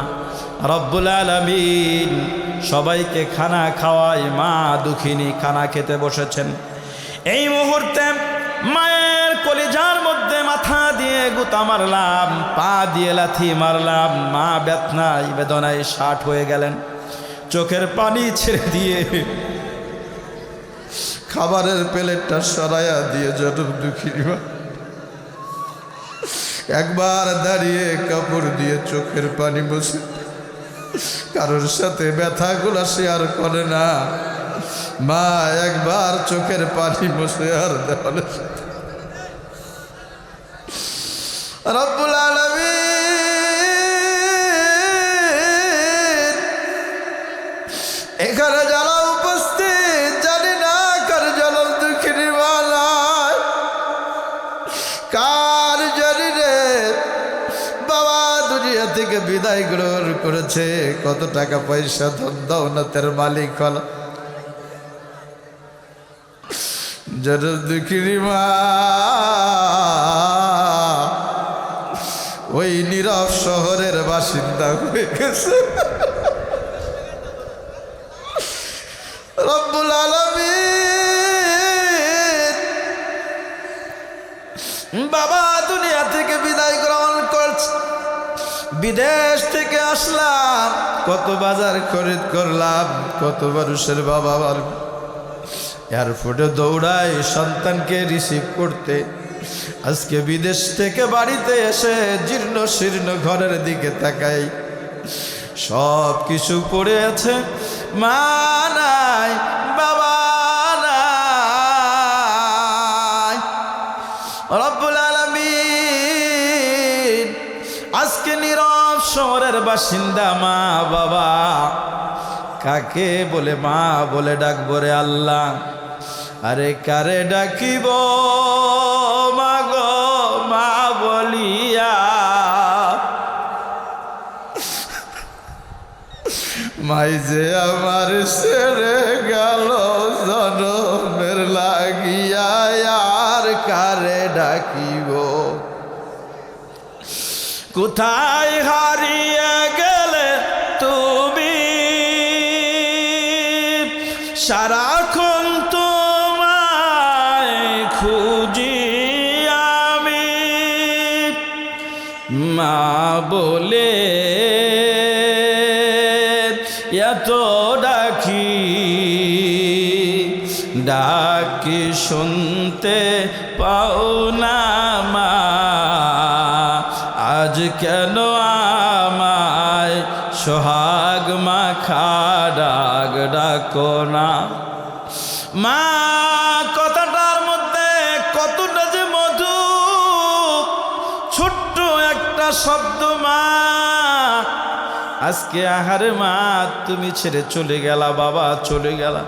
রব্বুল আলামিন। সবাইকে খানা খাওয়ায়, মা দুঃখিনী খানা খেতে বসেছেন। এই মুহূর্তে মায়ের কলিজার মধ্যে মাথা দিয়ে গুতা মারলাম, পা দিয়ে লাথি মারলাম, মা বেদনায় বেদনায় ষাট হয়ে গেলেন। চোখের পানি ছেড়ে দিয়ে খাবারের প্লেটটা সরাইয়া দিয়ে জনম দুঃখিনী মা একবার দাঁড়িয়ে কাপড় দিয়ে চোখের পানি বসে, কারোর সাথে ব্যথাগুলা শেয়ার করে না। মা একবার চোখের পানি বসে আর দেওয়ালের সাথে রব্বুল আলামিন এখানে যারা উপস্থিত, জানি না কার জনম দুঃখিনী মালায়, কার জানি রে বাবা দুনিয়া থেকে বিদায় গ্রহণ করেছে, কত টাকা পয়সা ধন দৌলতের মালিক হল, জনম দুঃখিনী মা ওই নীরব শহরের বাসিন্দা হয়ে গেছে। রব্বুল আলামিন বাবা দুনিয়া থেকে বিদায় গ্রহণ করছে। বিদেশ থেকে আসলাম, কত বাজার খরিদ করলাম, কত মানুষের বাবা এয়ারপোর্টে দৌড়ায় সন্তানকে রিসিভ করতে। আজকে বিদেশ থেকে বাড়িতে এসে জীর্ণ শীর্ণ ঘরের দিকে তাকাই, সব কিছু পড়ে আছে, মা নাই, বাবা নাই। রব্বুল আলামিন আজকে নীরব শহরের বাসিন্দা মা বাবা কাকে বলে মা বলে ডাকবো রে আল্লাহ? আরে কারে ডাকিব মা গো মা বলিয়া? মাই যে আমার ছেড়ে গেল জনমের লাগিয়া আর কারে ডাকিব কোথায় হারিয়ে গেলে তুমি সারাক্ষণ তোমায় খুঁজি আমি মা বলে এত ডাকি ডাকি শুনতে পাও না মা আজ কেন আমায় সোহাগ মাখা ডাক ডাকো না মা কথাটার মধ্যে কতটা যে মধু ছোট্ট একটা শব্দ মা আজকে আহারে মা তুমি ছেড়ে চলে গেলা বাবা চলে গেলা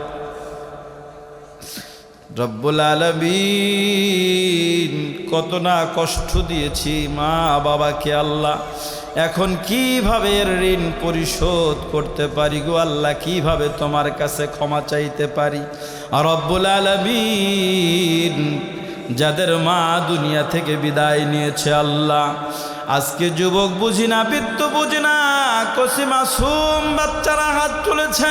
রব্বুল আলামিন কত না কষ্ট দিয়েছি মা বাবাকে আল্লাহ এখন কিভাবে এর ঋণ পরিশোধ করতে পারি গো আল্লাহ কিভাবে তোমার কাছে ক্ষমা চাইতে পারি আর রব্বুল আলামিন যাদের মা দুনিয়া থেকে বিদায় নিয়েছে আল্লাহ আজকে যুবক বুঝি না বৃদ্ধ বুঝি না কচি মাসুম বাচ্চারা হাত তুলেছে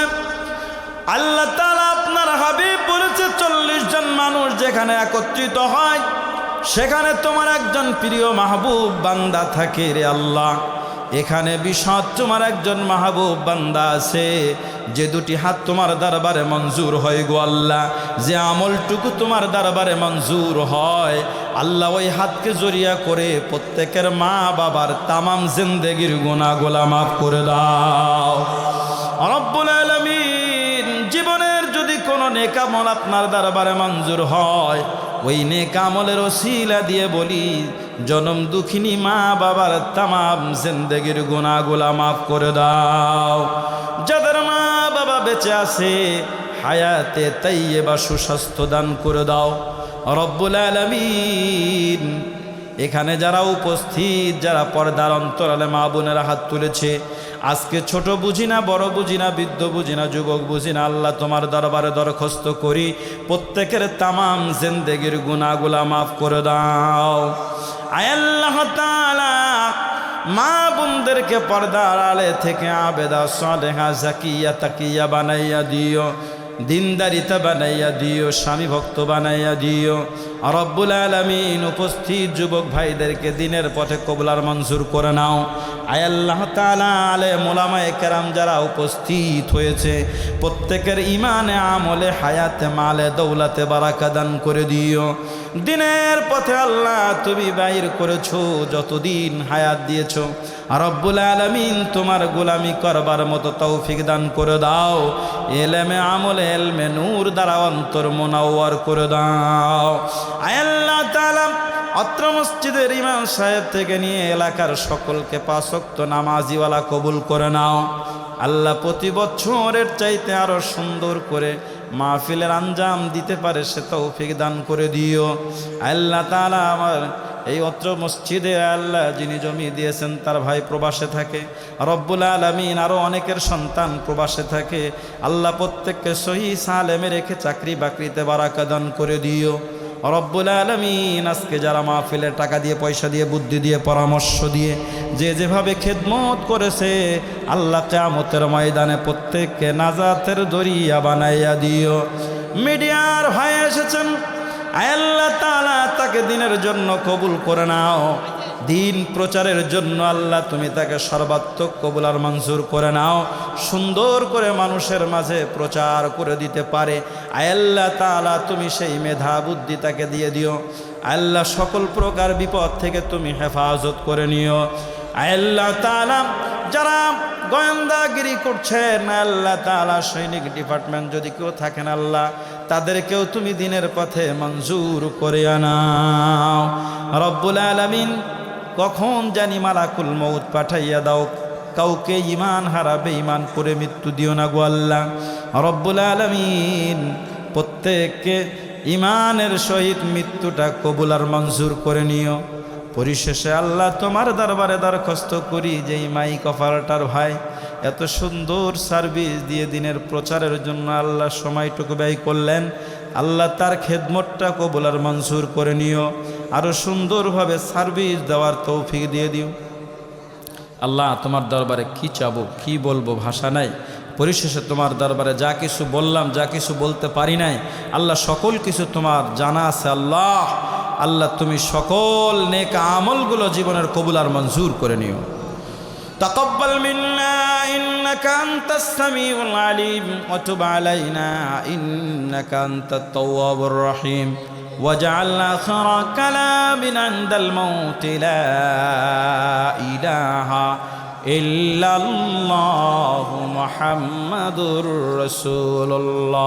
আল্লাহ তাআলা আপনার হাবিব বলেছে 40 জন মানুষ যেখানে একত্রিত হয় সেখানে তোমার একজন প্রিয় মাহবুব বান্দা থাকে রে আল্লাহ এখানে বিশদ তোমার একজন মাহবুব বান্দা আছে যে দুটি হাত তোমার দরবারে মঞ্জুর হয় গো আল্লাহ যে আমলটুকু তোমার দরবারে মঞ্জুর হয় আল্লাহ ওই হাতকে জড়িয়া করে প্রত্যেকের মা বাবার তামাম জিন্দেগির গুনাহগুলো মাফ করে দাও রব্বুল আলামিন জীবনের যদি কোনো নেক আমল আপনার দরবারে মঞ্জুর হয় ওই নেক আমলের ওসিলা দিয়ে বলি জনম দুঃখিনী মা বাবার তামাম জিন্দেগির গুনাহগুলো মাফ করে দাও যাদের মা বাবা বেঁচে আছে হায়াতে তাইয়্যিবা সুস্বাস্থ্য দান করে দাও রব্বুল আলামিন এখানে যারা উপস্থিত যারা পর্দার অন্তরালে মা বোনেরা হাত তুলেছে আজকে ছোট বুঝি না বড় বুঝি না বৃদ্ধ বুঝি না যুবক বুঝি না আল্লাহ তোমার দরবারে দরখাস্ত করি প্রত্যেকের তামাম জিন্দেগির গুনাহগুলো মাফ করে দাও আয় আল্লাহ তাআলা মা বোনদেরকে পর্দার আড়ালে থেকে আবেদা সালেহা জাকিয়া তাকিয়া বানাইয়া দিও দিনদারিতা বানাইয়া দিও স্বামী ভক্ত বানাইয়া দিও রব্বুল আলামিন উপস্থিত যুবক ভাইদেরকে দিনের পথে কবুলার মঞ্জুর করে নাও আয় আল্লাহ তাআলা আলেম ওলামায়ে কেরাম যারা উপস্থিত হয়েছে প্রত্যেকের ইমানে আমলে হায়াতে মালে দৌলতে বারাকা দান করে দিও দিনের পথে আল্লাহ তুমি বাইর করেছো যতদিন হায়াত দিয়েছো রব্বুল আলামিন তোমার গোলামি করবার মতো তৌফিক দান করে দাও ইলমে আমলে ইলমে নূর দ্বারা অন্তর মুনাওয়ার করে দাও আয় আল্লাহ তাআলা অত্র মসজিদের ইমাম সাহেব থেকে নিয়ে এলাকার সকলকে 5 ওয়াক্ত নামাজিওয়ালা কবুল করে নাও আল্লাহ প্রতি বছরের চাইতে আরো সুন্দর করে মাহফিলের আঞ্জাম দিতে পারে সে তৌফিক দান করে দিও আল্লাহ তাআলা আমার এই অত্র মসজিদে আল্লাহ যিনি জমি দিয়েছেন তার ভাই প্রবাসে থাকে রব্বুল আলামিন আরো অনেকের সন্তান প্রবাসে থাকে আল্লাহ প্রত্যেককে সহি সালেমে রেখে চাকরি বাকরিতে বারাকা দান করে দিও রব্বুল আলামিন আজকে যারা মাহফিলে টাকা দিয়ে পয়সা দিয়ে বুদ্ধি দিয়ে পরামর্শ দিয়ে যে যেভাবে খেদমত করেছে আল্লাহ কিয়ামতের ময়দানে প্রত্যেককে নাজাতের দরিয়া বানাইয়া দিও মিডিয়ার ভাই এসেছেন আল্লাহ তাআলা তাকে দিনের জন্য কবুল করে নাও দিন প্রচারের জন্য আল্লাহ তুমি তাকে সর্বাত্মক কবুল আর মঞ্জুর করে নাও সুন্দর করে মানুষের মাঝে প্রচার করে দিতে পারে আল্লাহ তাআলা তুমি সেই মেধা বুদ্ধি তাকে দিয়ে দিও আল্লাহ সকল প্রকার বিপদ থেকে তুমি হেফাজত করে নিও আল্লাহ তাআলা যারা গোয়েন্দাগিরি করছেন আল্লাহ তাআলা সৈনিক ডিপার্টমেন্ট যদি কেউ থাকেন আল্লাহ তাদেরকেও তুমি দিনের পথে মঞ্জুর করে আনাও রব্বুল আলামিন কখন জানি মালাকুল মউত পাঠাইয়া দাও কাউকে ঈমান হারাবে ঈমান করে মৃত্যু দিও না গো আল্লাহ রব্বুল আলামিন প্রত্যেককে ঈমানের সহিত মৃত্যুটা কবুল আর মঞ্জুর করে নিও পরিশেষে আল্লাহ তোমার দরবারে দরখাস্ত করি যে মাইক অপারেটর ভাই এত সুন্দর সার্ভিস দিয়ে দিনের প্রচারের জন্য আল্লাহ সময়টুকু ব্যয় করলেন। আল্লাহ তার খেদমতটা কবুল আর মঞ্জুর করে নিও, আরও সুন্দরভাবে সার্ভিস দেওয়ার তৌফিক দিয়ে দিও। আল্লাহ তোমার দরবারে কি চাবো, কি বলবো, ভাষা নাই। পরিশেষে তোমার দরবারে যা কিছু বললাম, যা কিছু বলতে পারি নাই, আল্লাহ সকল কিছু তোমার জানা আছে। আল্লাহ আল্লাহ তুমি সকল নেক আমলগুলো জীবনের কবুল আর মঞ্জুর করে নিও। তাকাব্বাল মিন্না ইন্নাকা আনতাস সামিউল আলিম ওয়া তুব আলাইনা ইন্নাকা আনতাত তাওয়াবুর রহিম ওয়াজআল আখিরা কালামিনা ইনদাল মাউত লা ইলাহা ইল্লাল্লাহু মুহাম্মাদুর রাসূলুল্লাহ।